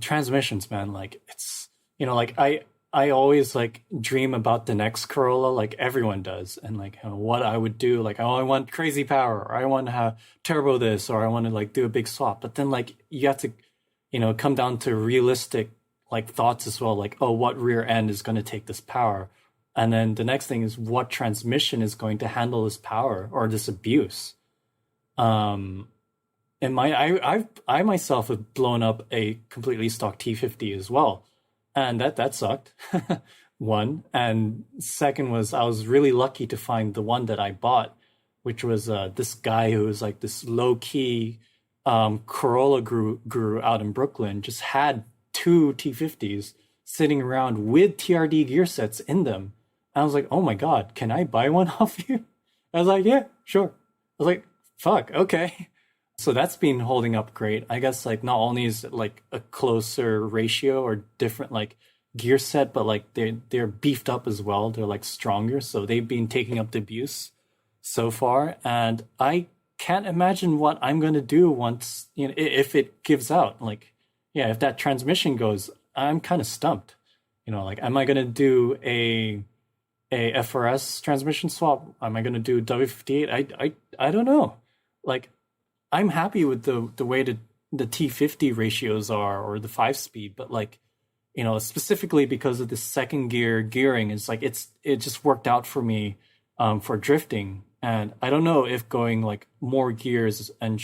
Transmissions, man, like it's like I always like dream about the next Corolla, like everyone does, and like what I would do, like oh I want crazy power, or I want to have turbo this, or I want to like do a big swap. But then like you have to, come down to realistic like thoughts as well, like oh what rear end is going to take this power, and then the next thing is what transmission is going to handle this power or this abuse. Um, and I myself have blown up a completely stock T50 as well, and that sucked. One and second was I was really lucky to find the one that I bought, which was this guy who was like this low key Corolla guru out in Brooklyn. Just had two T50s sitting around with TRD gear sets in them. And I was like, oh my god, can I buy one off you? I was like, yeah, sure. I was like, fuck, okay. So that's been holding up great. I guess like not only is it like a closer ratio or different like gear set, but like they're beefed up as well. They're like stronger. So they've been taking up the abuse so far. And I can't imagine what I'm gonna do once if it gives out. Like, yeah, if that transmission goes, I'm kind of stumped. Like am I gonna do a FRS transmission swap? Am I gonna do W58? I don't know. Like I'm happy with the way the T50 ratios are or the 5-speed, but like specifically because of the second gearing, it's like it just worked out for me for drifting. And I don't know if going like more gears and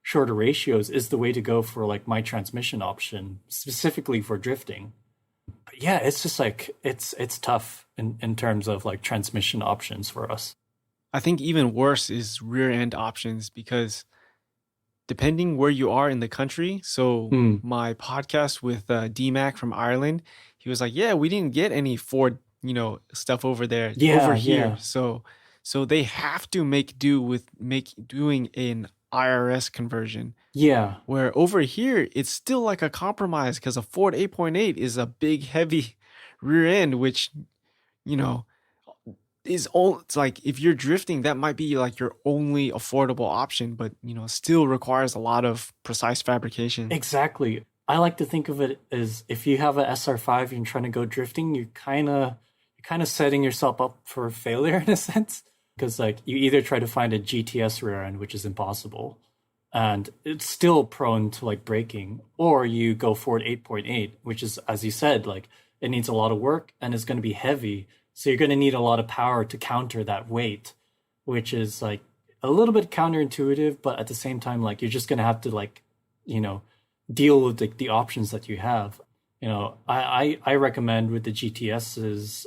shorter ratios is the way to go for like my transmission option, specifically for drifting. But yeah, it's just like it's tough in terms of like transmission options for us. I think even worse is rear end options because depending where you are in the country. So Mm. my podcast with DMAC from Ireland, he was like, "Yeah, we didn't get any Ford, stuff over Yeah, here." yeah, So they have to make do with make doing an IRS conversion. yeah. Where over here, it's still like a compromise because a Ford 8.8 is a big, heavy rear end, which you know is all. It's like if you're drifting, that might be like your only affordable option, but still requires a lot of precise fabrication. Exactly. I like to think of it as if you have a SR5 and you're trying to go drifting, you're kind of setting yourself up for failure in a sense. Because like you either try to find a GTS rear end, which is impossible, and it's still prone to like breaking, or you go Ford 8.8, which is, as you said, like it needs a lot of work and it's going to be heavy. So you're going to need a lot of power to counter that weight, which is like a little bit counterintuitive, but at the same time, like you're just going to have to like, you know, deal with the options that you have. I recommend with the GTSs,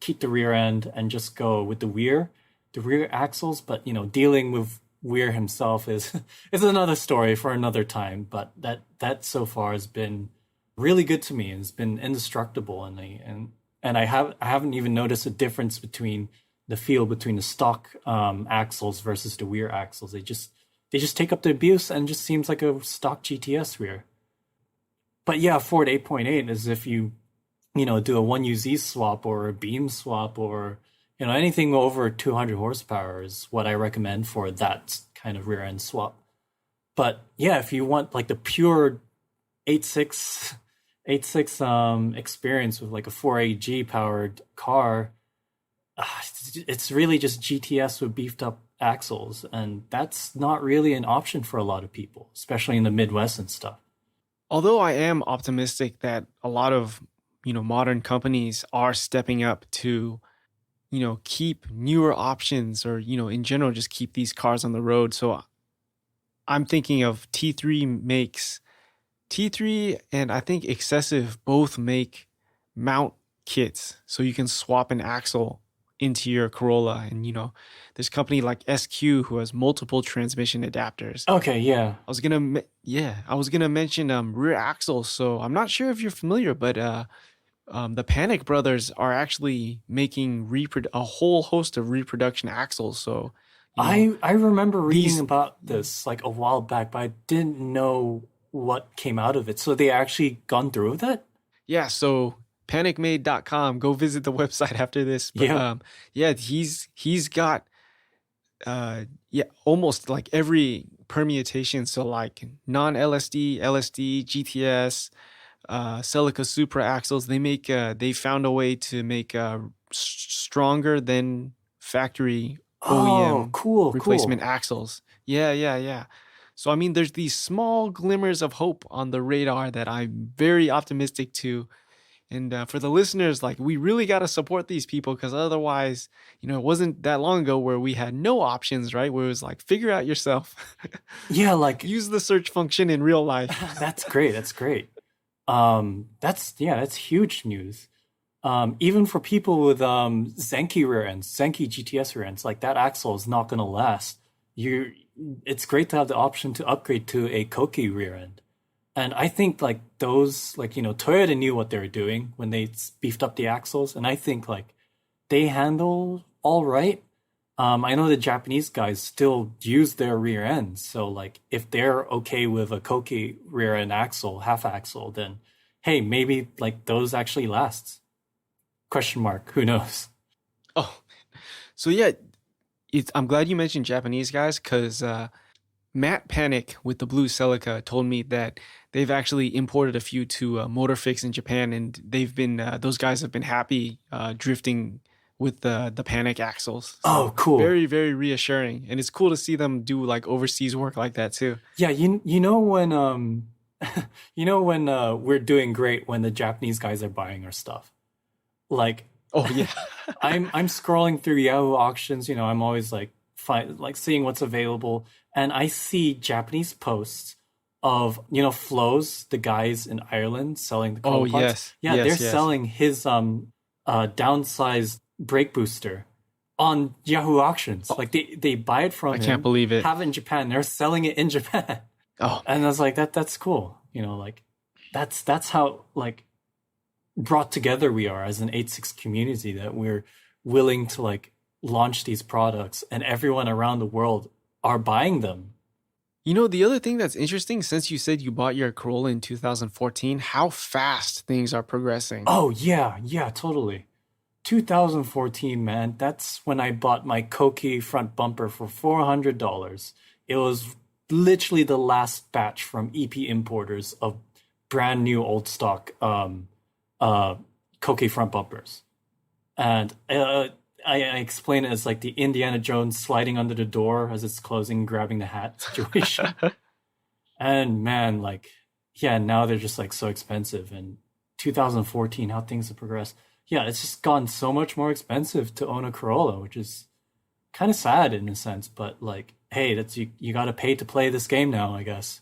keep the rear end and just go with the rear axles. But dealing with Weir himself is is another story for another time. But that so far has been really good to me. It's been indestructible, and I haven't even noticed a difference between the feel between the stock axles versus the Weir axles. They just take up the abuse and just seems like a stock GTS rear. But yeah, Ford 8.8 is if you do a 1UZ swap or a beam swap or anything over 200 horsepower is what I recommend for that kind of rear end swap. But yeah, if you want like the pure 8.6 experience with like a 4AG powered car, it's really just GTS with beefed up axles, and that's not really an option for a lot of people, especially in the Midwest and stuff. Although I am optimistic that a lot of modern companies are stepping up to keep newer options or in general just keep these cars on the road. So I'm thinking of T3 makes T3 and I think Excessive both make mount kits so you can swap an axle into your Corolla. And there's a company like SQ who has multiple transmission adapters. Okay, yeah. I was gonna mention rear axles. So I'm not sure if you're familiar, but the Panic Brothers are actually making a whole host of reproduction axles. So I remember reading these about this like a while back, but I didn't know what came out of it. So they actually gone through with it? yeah. So panicmade.com. Go visit the website after this. But Yeah. yeah, he's got almost like every permutation. So like non-LSD, LSD, GTS, Celica Supra axles. They found a way to make stronger than factory Oh, OEM cool, replacement cool. axles. Yeah, yeah, yeah. So I mean, there's these small glimmers of hope on the radar that I'm very optimistic to. And for the listeners, like we really got to support these people because otherwise, it wasn't that long ago where we had no options, right? Where it was like, figure out yourself, Yeah, like use the search function in real life. that's great. That's great. That's huge news. Even for people with Zenki rear ends, Zenki GTS rear ends, like that axle is not gonna last. It's great to have the option to upgrade to a Koki rear end. And I think like those, like, Toyota knew what they were doing when they beefed up the axles. And I think like they handle all right. I know the Japanese guys still use their rear ends. So like if they're okay with a Koki rear end axle, half axle, then hey, maybe like those actually lasts. Question mark. Who knows? Oh, so yeah, I'm glad you mentioned Japanese guys because Matt Panic with the Blue Celica told me that they've actually imported a few to Motorfix in Japan, and those guys have been happy drifting with the Panic axles. Oh, So cool. very very reassuring, and it's cool to see them do like overseas work like that too. Yeah, you know when we're doing great when the Japanese guys are buying our stuff. Like Oh yeah, I'm scrolling through Yahoo auctions, I'm always like seeing what's available, and I see Japanese posts of Flows, the guys in Ireland selling the Oh Corolla parts. yes, Yeah, they're yes, yes. selling his downsized brake booster on Yahoo auctions. Oh, Like they buy it I from can't him, believe it. have it in Japan. They're selling it in Japan, Oh and man. I was like, that's cool. Like that's how like brought together we are as an 8.6 community, that we're willing to like launch these products and everyone around the world are buying them. The other thing that's interesting, since you said you bought your Corolla in 2014, how fast things are progressing. Oh yeah, yeah, totally. 2014, man, that's when I bought my Koki front bumper for $400. It was literally the last batch from EP importers of brand new old stock uh Koki front bumpers. And I explain it as like the Indiana Jones sliding under the door as it's closing, grabbing the hat situation. And man, like, yeah, now they're just like so expensive. And 2014, how things have progressed. Yeah, it's just gotten so much more expensive to own a Corolla, which is kind of sad in a sense. But like, hey, that's you got to pay to play this game now, I guess.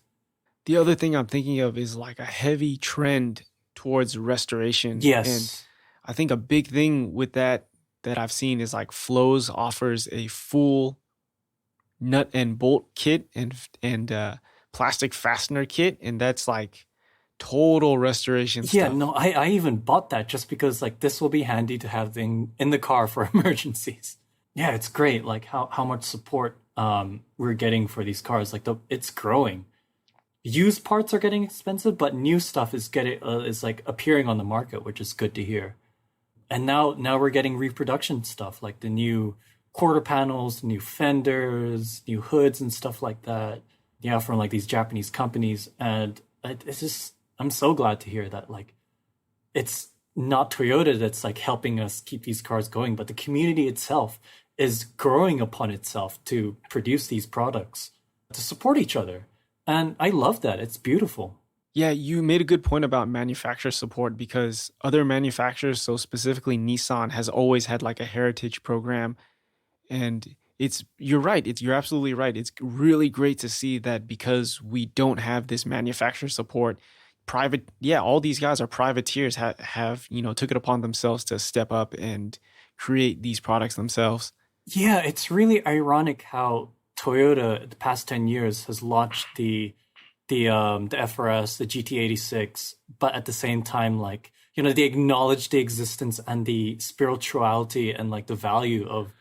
The other thing I'm thinking of is like a heavy trend towards restoration. And Yes. I think a big thing with that I've seen is like Flows offers a full nut and bolt kit and plastic fastener kit, and that's like total restoration Yeah, stuff. no, I even bought that just because like this will be handy to have in the car for emergencies. Yeah, it's great like how much support we're getting for these cars. Like it's growing. Used parts are getting expensive, but new stuff is like appearing on the market, which is good to hear. And now we're getting reproduction stuff like the new quarter panels, new fenders, new hoods and stuff like that. Yeah, from like these Japanese companies, and it's just I'm so glad to hear that like it's not Toyota that's like helping us keep these cars going, but the community itself is growing upon itself to produce these products to support each other. And I love that. It's beautiful. Yeah, you made a good point about manufacturer support because other manufacturers, so specifically Nissan, has always had like a heritage program. And you're right. You're absolutely right. It's really great to see that because we don't have this manufacturer support, all these guys are privateers, have, took it upon themselves to step up and create these products themselves. Yeah, it's really ironic how Toyota the past 10 years has launched the FRS, the GT86, but at the same time like they acknowledge the existence and the spirituality and like the value of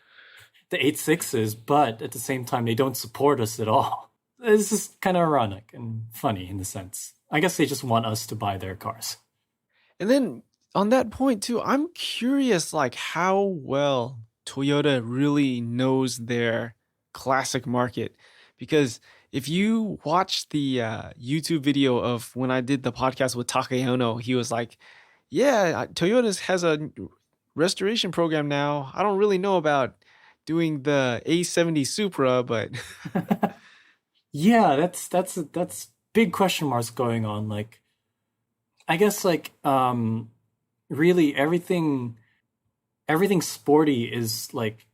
the 8.6s, but at the same time they don't support us at all. It's just kind of ironic and funny in the sense. I guess they just want us to buy their cars. And then on that point too, I'm curious like how well Toyota really knows their classic market because if you watch the YouTube video of when I did the podcast with Takayano, he was like, "Yeah, Toyota has a restoration program now. I don't really know about doing the A70 Supra, but Yeah, that's big question marks going on. Like, I guess like really everything sporty is like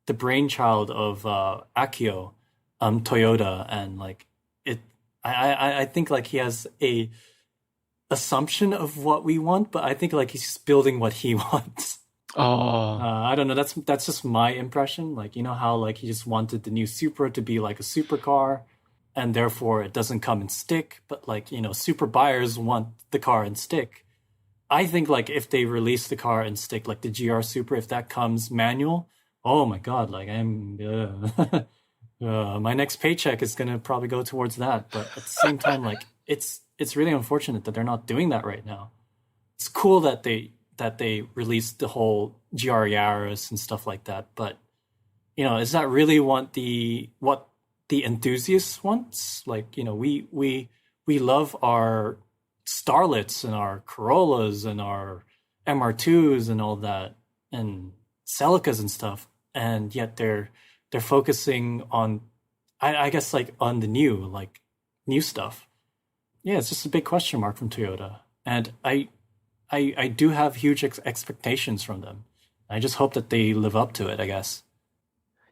the brainchild of Akio Toyota, and like it I think like he has a assumption of what we want, but I think like he's just building what he wants. oh, I don't know. That's just my impression. Like how like he just wanted the new Supra to be like a supercar, and therefore it doesn't come in stick. But like super buyers want the car in stick. I think like if they release the car in stick, like the GR Supra, if that comes manual, oh my god, like I'm my next paycheck is gonna probably go towards that. But at the same time, like it's really unfortunate that they're not doing that right now. It's cool that they released the whole GR Yaris and stuff like that, but is that really what the enthusiasts wants? Like we love our Starlets and our Corollas and our MR2s and all that and Celicas and stuff, and yet they're focusing on I guess like on the new stuff. Yeah, it's just a big question mark from Toyota, and I do have huge expectations from them. I just hope that they live up to it, I guess.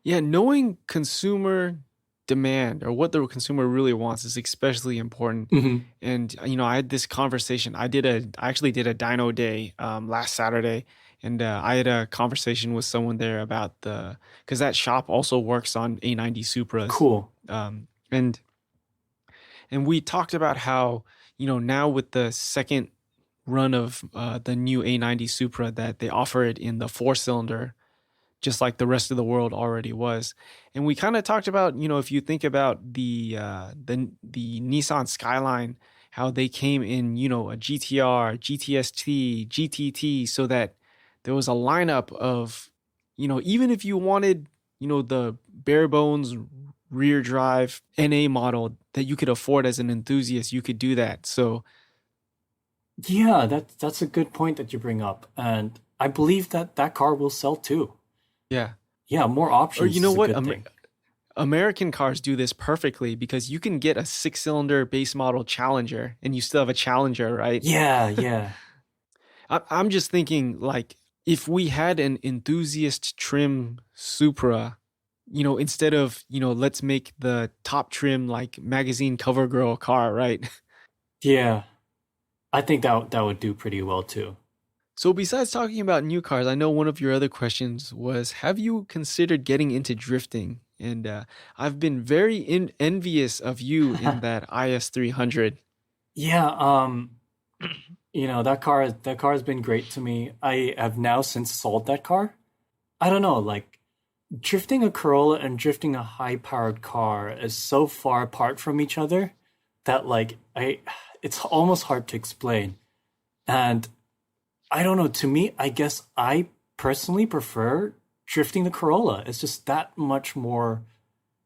Yeah, knowing consumer demand or what the consumer really wants is especially important. Hmm. And I had this conversation. I actually did a dyno day last Saturday, and I had a conversation with someone there about because that shop also works on A90 Supras, Cool. and we talked about how now with the second run of the new A90 Supra that they offer it in the four cylinder just like the rest of the world already was. And we kind of talked about, if you think about the Nissan Skyline, how they came in, a GTR, GTST, GTT, so that there was a lineup of, even if you wanted, the bare bones rear drive NA model that you could afford as an enthusiast, you could do that. So Yeah, that's a good point that you bring up, and I believe that that car will sell too. yeah. Yeah, more Or you options know is a what? good thing. American cars do this perfectly because you can get a six-cylinder base model Challenger and you still have a Challenger, right? Yeah, yeah. I'm just thinking like if we had an enthusiast trim Supra, instead of, let's make the top trim like magazine cover girl car, right? Yeah. I think that would do pretty well too. So besides talking about new cars, I know one of your other questions was, have you considered getting into drifting? And I've been very envious of you in that IS 300. Yeah, that car has been great to me. I have now since sold that car. I don't know, like drifting a Corolla and drifting a high-powered car is so far apart from each other that like I it's almost hard to explain. And I don't know, to me, I guess I personally prefer drifting the Corolla. It's just that much more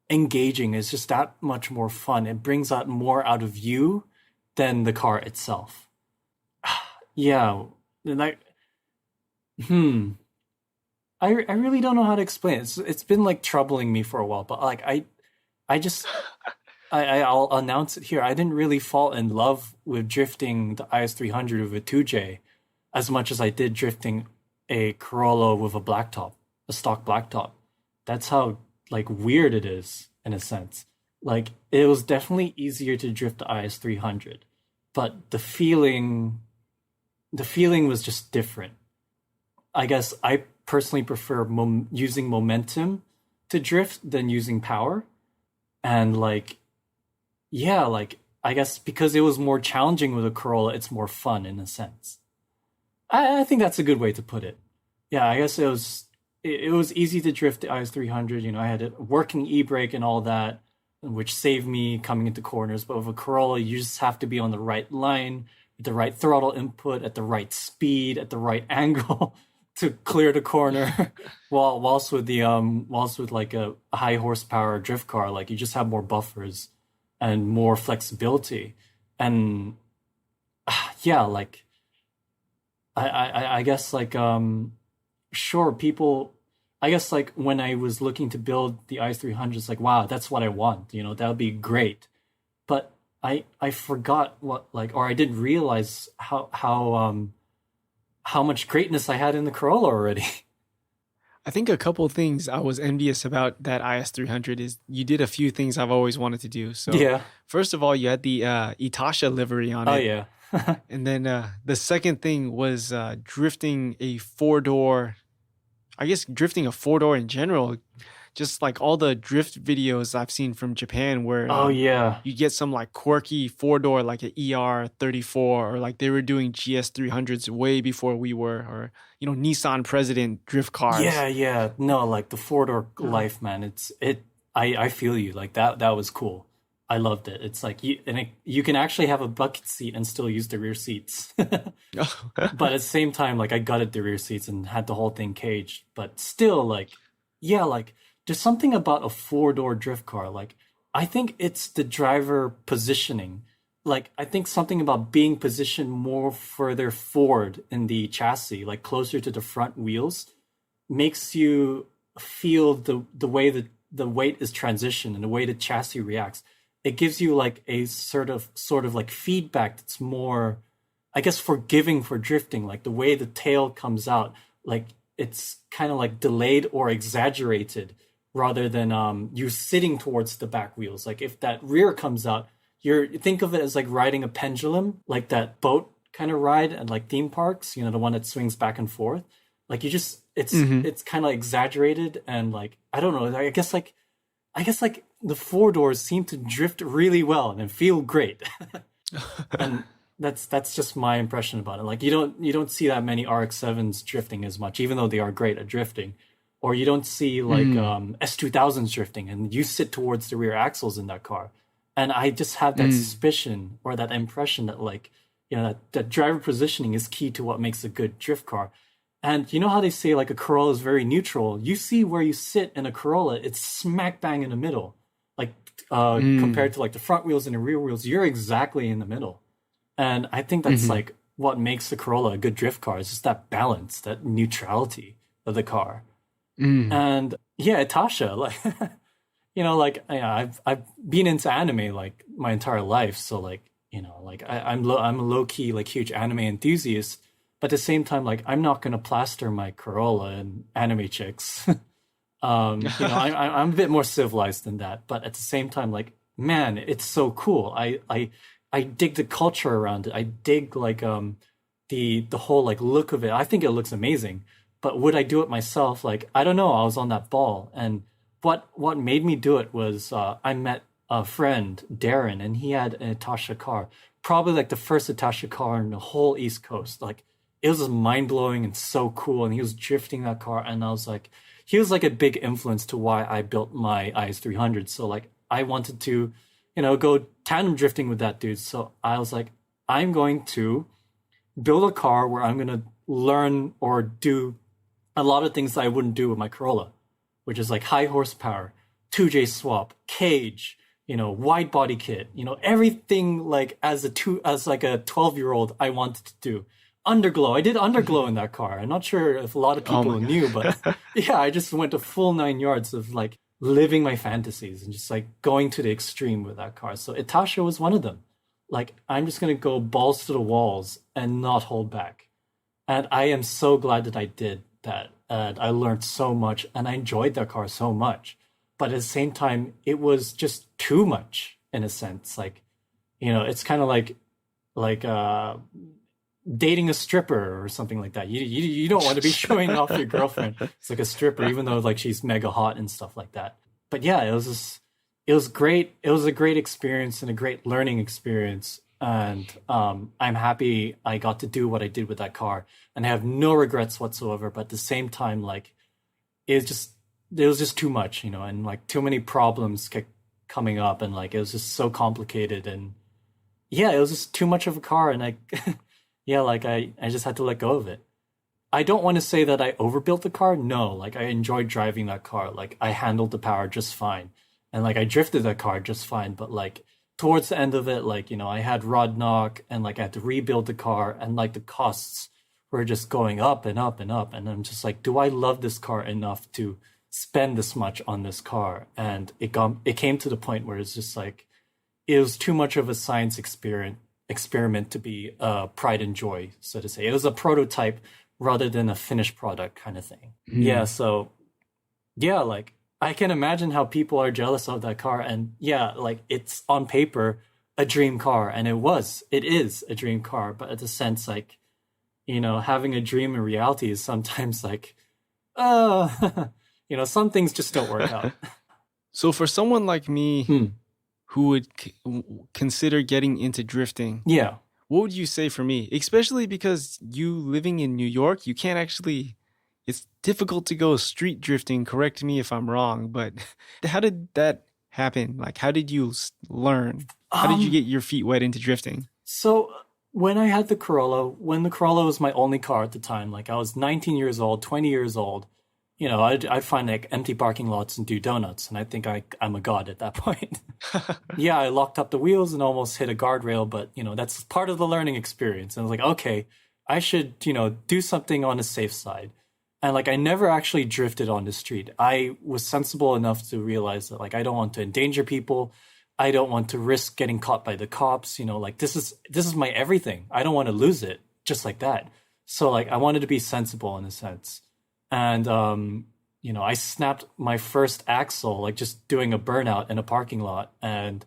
engaging. It's just that much more fun. It brings out more out of you than the car itself. Yeah, like hmm. I really don't know how to explain it. It's been like troubling me for a while, but like I just I'll announce it here. I didn't really fall in love with drifting the IS 300 with a 2J as much as I did drifting a Corolla with a blacktop, a stock blacktop. That's how like weird it is in a sense. Like it was definitely easier to drift the IS 300, but the feeling was just different. I guess I personally prefer using momentum to drift than using power. And like, yeah, like I guess because it was more challenging with a Corolla, it's more fun in a sense. I think that's a good way to put it. Yeah, I guess it was easy to drift the IS 300. I had a working e-brake and all that, which saved me coming into corners. But with a Corolla, you just have to be on the right line, with the right throttle input, at the right speed, at the right angle to clear the corner. Whilst with like a high horsepower drift car, like you just have more buffers and more flexibility. And yeah, like I guess like sure people I guess like when I was looking to build the IS 300, it's like wow, that's what I want, that would be great. But I forgot what like or I didn't realize how much greatness I had in the Corolla already. I think a couple of things I was envious about that IS 300 is you did a few things I've always wanted to do. So, Yeah. first of all, you had the Itasha livery on Oh it. yeah. And then the second thing was drifting a four door. I guess drifting a four door in general, just like all the drift videos I've seen from Japan where Oh yeah. you get some like quirky four door like an ER 34 or like they were doing GS 300s way before we were, or Nissan President drift cars. Yeah, yeah. No, like the four-door life, man. I feel you. Like that was cool. I loved it. It's like you can actually have a bucket seat and still use the rear seats. But at the same time, like I gutted the rear seats and had the whole thing caged. But still, like, yeah, like there's something about a four-door drift car. Like I think it's the driver positioning. Like I think something about being positioned more further forward in the chassis, like closer to the front wheels, makes you feel the way that the weight is transitioned and the way the chassis reacts. It gives you like a sort of like feedback that's more, I guess, forgiving for drifting. Like the way the tail comes out, like it's kind of like delayed or exaggerated rather than you sitting towards the back wheels. Like if that rear comes out, think of it as like riding a pendulum, like that boat kind of ride at like theme parks, the one that swings back and forth. Like you just it's kind of exaggerated, and like I don't know, I guess the four doors seem to drift really well and feel great. And that's just my impression about it. Like you don't see that many RX-7s drifting as much, even though they are great at drifting. Or you don't see like S2000s drifting, and you sit towards the rear axles in that car. And I just have that suspicion or that impression that like, that driver positioning is key to what makes a good drift car. And you know how they say like a Corolla is very neutral? You see where you sit in a Corolla, it's smack bang in the middle. Like compared to like the front wheels and the rear wheels, you're exactly in the middle. And I think that's like what makes the Corolla a good drift car, is just that balance, that neutrality of the car. And yeah, Tasha, like, I've been into anime like my entire life. So like, I'm a low key, like huge anime enthusiast. But at the same time, like, I'm not going to plaster my Corolla and anime chicks. I'm a bit more civilized than that. But at the same time, like, man, it's so cool. I dig the culture around it. I dig like the whole like look of it. I think it looks amazing. But would I do it myself? Like, I don't know. I was on that ball, and what made me do it was I met a friend, Darren, and he had an Atasha car, probably like the first Atasha car on the whole East Coast. Like, it was just mind blowing and so cool. And he was drifting that car, and I was like, he was like a big influence to why I built my IS300. So like, I wanted to, go tandem drifting with that dude. So I was like, I'm going to build a car where I'm going to learn or do a lot of things that I wouldn't do with my Corolla, which is like high horsepower, 2J swap, cage, wide body kit, everything like as like a 12-year-old I wanted to do. Underglow. I did underglow in that car. I'm not sure if a lot of people knew, but yeah, I just went a full 9 yards of like living my fantasies and just like going to the extreme with that car. So Itasha was one of them. Like, I'm just going to go balls to the walls and not hold back. And I am so glad that I did that. And I learned so much, and I enjoyed that car so much. But at the same time, it was just too much in a sense. Like, it's kind of like dating a stripper or something like that. You don't want to be showing off your girlfriend. It's like a stripper, even though like she's mega hot and stuff like that. But yeah, it was great. It was a great experience and a great learning experience. And I'm happy I got to do what I did with that car, and I have no regrets whatsoever. But at the same time, like, it was just too much, and like too many problems kept coming up, and like it was just so complicated, and yeah, it was just too much of a car, and yeah, like I just had to let go of it. I don't want to say that I overbuilt the car. No, like I enjoyed driving that car. Like I handled the power just fine, and like I drifted that car just fine. But like towards the end of it, like, I had rod knock, and like I had to rebuild the car, and like the costs were just going up and up and up. And I'm just like, do I love this car enough to spend this much on this car? And it came to the point where it's just like, it was too much of a science experiment to be pride and joy, so to say. It was a prototype rather than a finished product kind of thing. Yeah, so yeah, like I can imagine how people are jealous of that car. And yeah, like it's on paper a dream car, and it is a dream car. But at the sense, like, having a dream and reality is sometimes like, some things just don't work out. So for someone like me who would consider getting into drifting, yeah, what would you say for me? Especially because you living in New York, you can't actually, it's difficult to go street drifting. Correct me if I'm wrong, but how did that happen? Like, how did you learn? How did you get your feet wet into drifting? So when the Corolla was my only car at the time, like I was 19 years old, 20 years old, I'd find like empty parking lots and do donuts. And I think I'm a god at that point. Yeah, I locked up the wheels and almost hit a guardrail, but that's part of the learning experience. And I was like, okay, I should, do something on the safe side. And like, I never actually drifted on the street. I was sensible enough to realize that like, I don't want to endanger people. I don't want to risk getting caught by the cops. Like this is my everything. I don't want to lose it just like that. So like, I wanted to be sensible in a sense. And I snapped my first axle, like just doing a burnout in a parking lot. And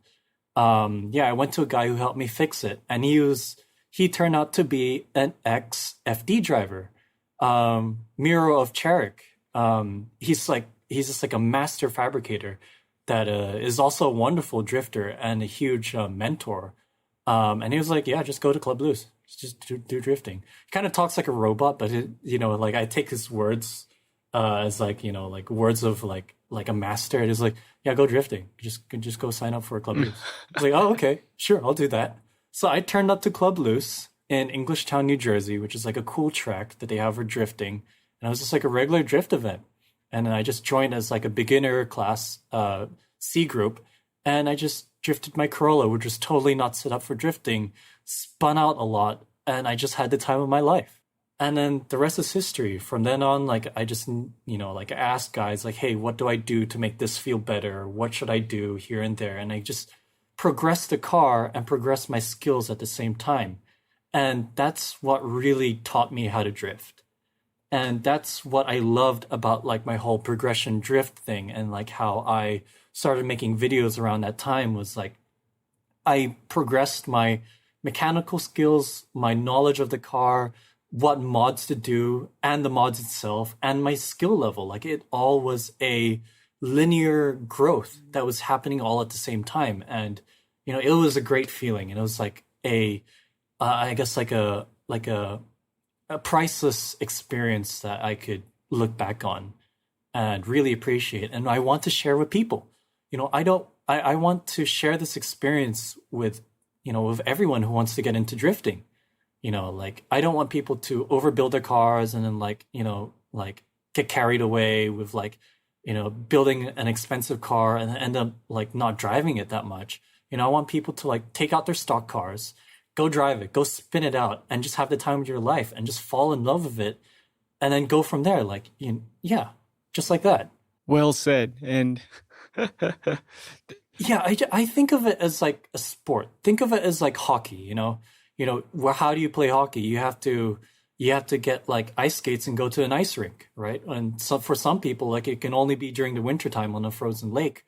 yeah, I went to a guy who helped me fix it. And he turned out to be an ex-FD driver, Miro of Cherik. He's just like a master fabricator that is also a wonderful drifter and a huge mentor. And he was like, yeah, just go to Club Loose. Just do drifting. He kind of talks like a robot, but like I take his words as like, like words of like a master. It is like, yeah, go drifting. Just go sign up for a Club Loose. I was like, oh, okay, sure, I'll do that. So I turned up to Club Loose in Englishtown, New Jersey, which is like a cool track that they have for drifting. And it was just like a regular drift event. And then I just joined as like a beginner class C group. And I just drifted my Corolla, which was totally not set up for drifting, spun out a lot, and I just had the time of my life. And then the rest is history. From then on, like I just, like I asked guys like, hey, what do I do to make this feel better? What should I do here and there? And I just progressed the car and progressed my skills at the same time. And that's what really taught me how to drift. And that's what I loved about like my whole progression drift thing, and like how I started making videos around that time was like I progressed my mechanical skills, my knowledge of the car, what mods to do, and the mods itself, and my skill level. Like it all was a linear growth that was happening all at the same time. And, it was a great feeling. And it was like I guess like a priceless experience that I could look back on and really appreciate. And I want to share with people. I want to share this experience with, with everyone who wants to get into drifting. Like I don't want people to overbuild their cars and then like get carried away with like, building an expensive car and end up like not driving it that much. I want people to like take out their stock cars, go drive it, go spin it out, and just have the time of your life and just fall in love with it, and then go from there. Like, yeah, just like that. Well said. And Yeah, I think of it as like a sport. Think of it as like hockey. How do you play hockey? You have to get like ice skates and go to an ice rink, right? And so for some people, like it can only be during the wintertime on a frozen lake.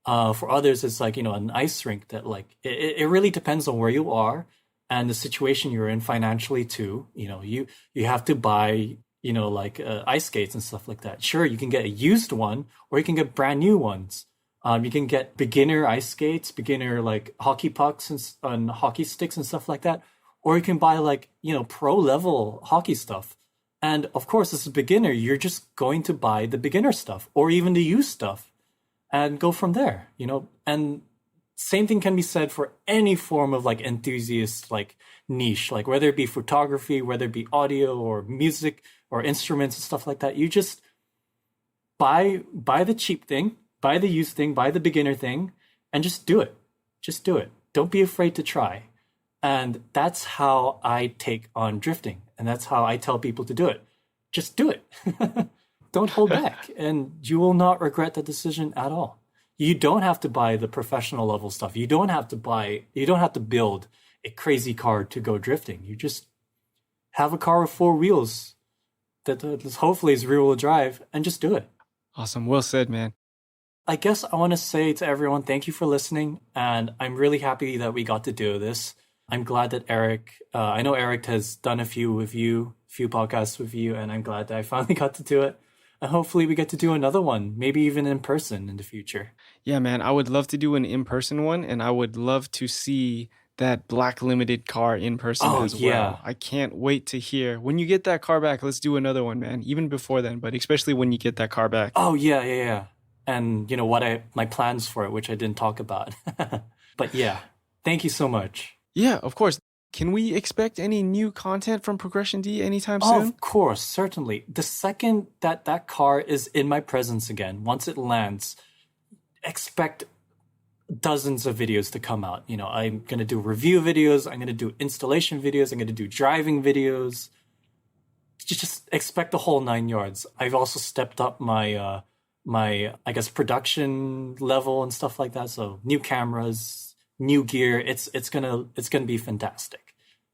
For others, it's like, an ice rink that like, it really depends on where you are and the situation you're in financially too. You have to buy, ice skates and stuff like that. Sure, you can get a used one or you can get brand new ones. You can get beginner ice skates, beginner like hockey pucks and hockey sticks and stuff like that. Or you can buy like, pro level hockey stuff. And of course, as a beginner, you're just going to buy the beginner stuff or even the used stuff and go from there, and same thing can be said for any form of like enthusiast, like niche, like whether it be photography, whether it be audio or music or instruments and stuff like that. You just buy the cheap thing, buy the used thing, buy the beginner thing, and just do it. Just do it. Don't be afraid to try. And that's how I take on drifting. And that's how I tell people to do it. Just do it. Don't hold back, and you will not regret the decision at all. You don't have to buy the professional level stuff. You don't have to build a crazy car to go drifting. You just have a car with four wheels that hopefully is rear wheel drive, and just do it. Awesome. Well said, man. I guess I want to say to everyone, thank you for listening. And I'm really happy that we got to do this. I'm glad that I know Eric has done a few podcasts with you, and I'm glad that I finally got to do it. And hopefully we get to do another one, maybe even in person in the future. Yeah, man, I would love to do an in-person one, and I would love to see that Black Limited car in person as well. Yeah. I can't wait to hear. When you get that car back, let's do another one, man. Even before then, but especially when you get that car back. Oh, yeah. And my plans for it, which I didn't talk about. But yeah, thank you so much. Yeah, of course. Can we expect any new content from ProgressionD anytime soon? Of course, certainly. The second that car is in my presence again, once it lands, expect dozens of videos to come out. I'm going to do review videos. I'm going to do installation videos. I'm going to do driving videos. Just expect the whole 9 yards. I've also stepped up my I guess production level and stuff like that. So new cameras, new gear. It's gonna be fantastic.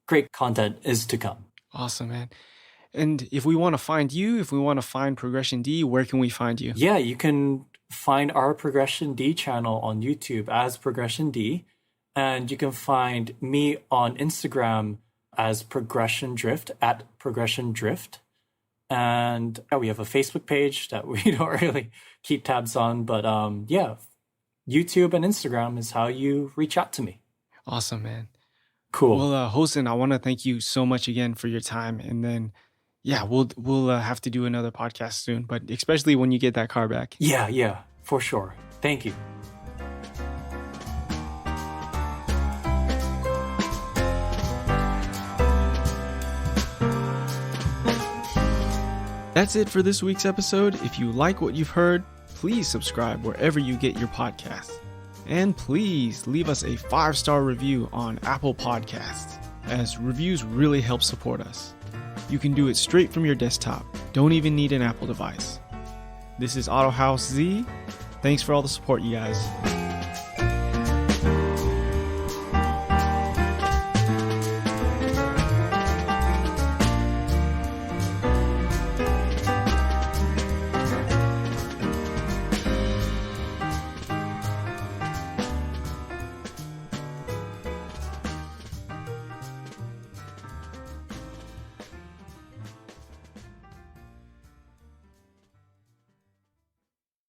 Great content is to come. Awesome, man. And if we want to find you, if we want to find ProgressionD, where can we find you? Yeah, you can find our ProgressionD channel on YouTube as ProgressionD, and you can find me on Instagram as ProgressionDrift at ProgressionDrift. And we have a Facebook page that we don't really keep tabs on, but yeah, YouTube and Instagram is how you reach out to me. Awesome, man. Cool. Well, Hosen, I want to thank you so much again for your time. And then, yeah, we'll have to do another podcast soon, but especially when you get that car back. Yeah, for sure. Thank you. That's it for this week's episode. If you like what you've heard, please subscribe wherever you get your podcasts. And please leave us a 5-star review on Apple Podcasts, as reviews really help support us. You can do it straight from your desktop. Don't even need an Apple device. This is Autohaus Z. Thanks for all the support, you guys.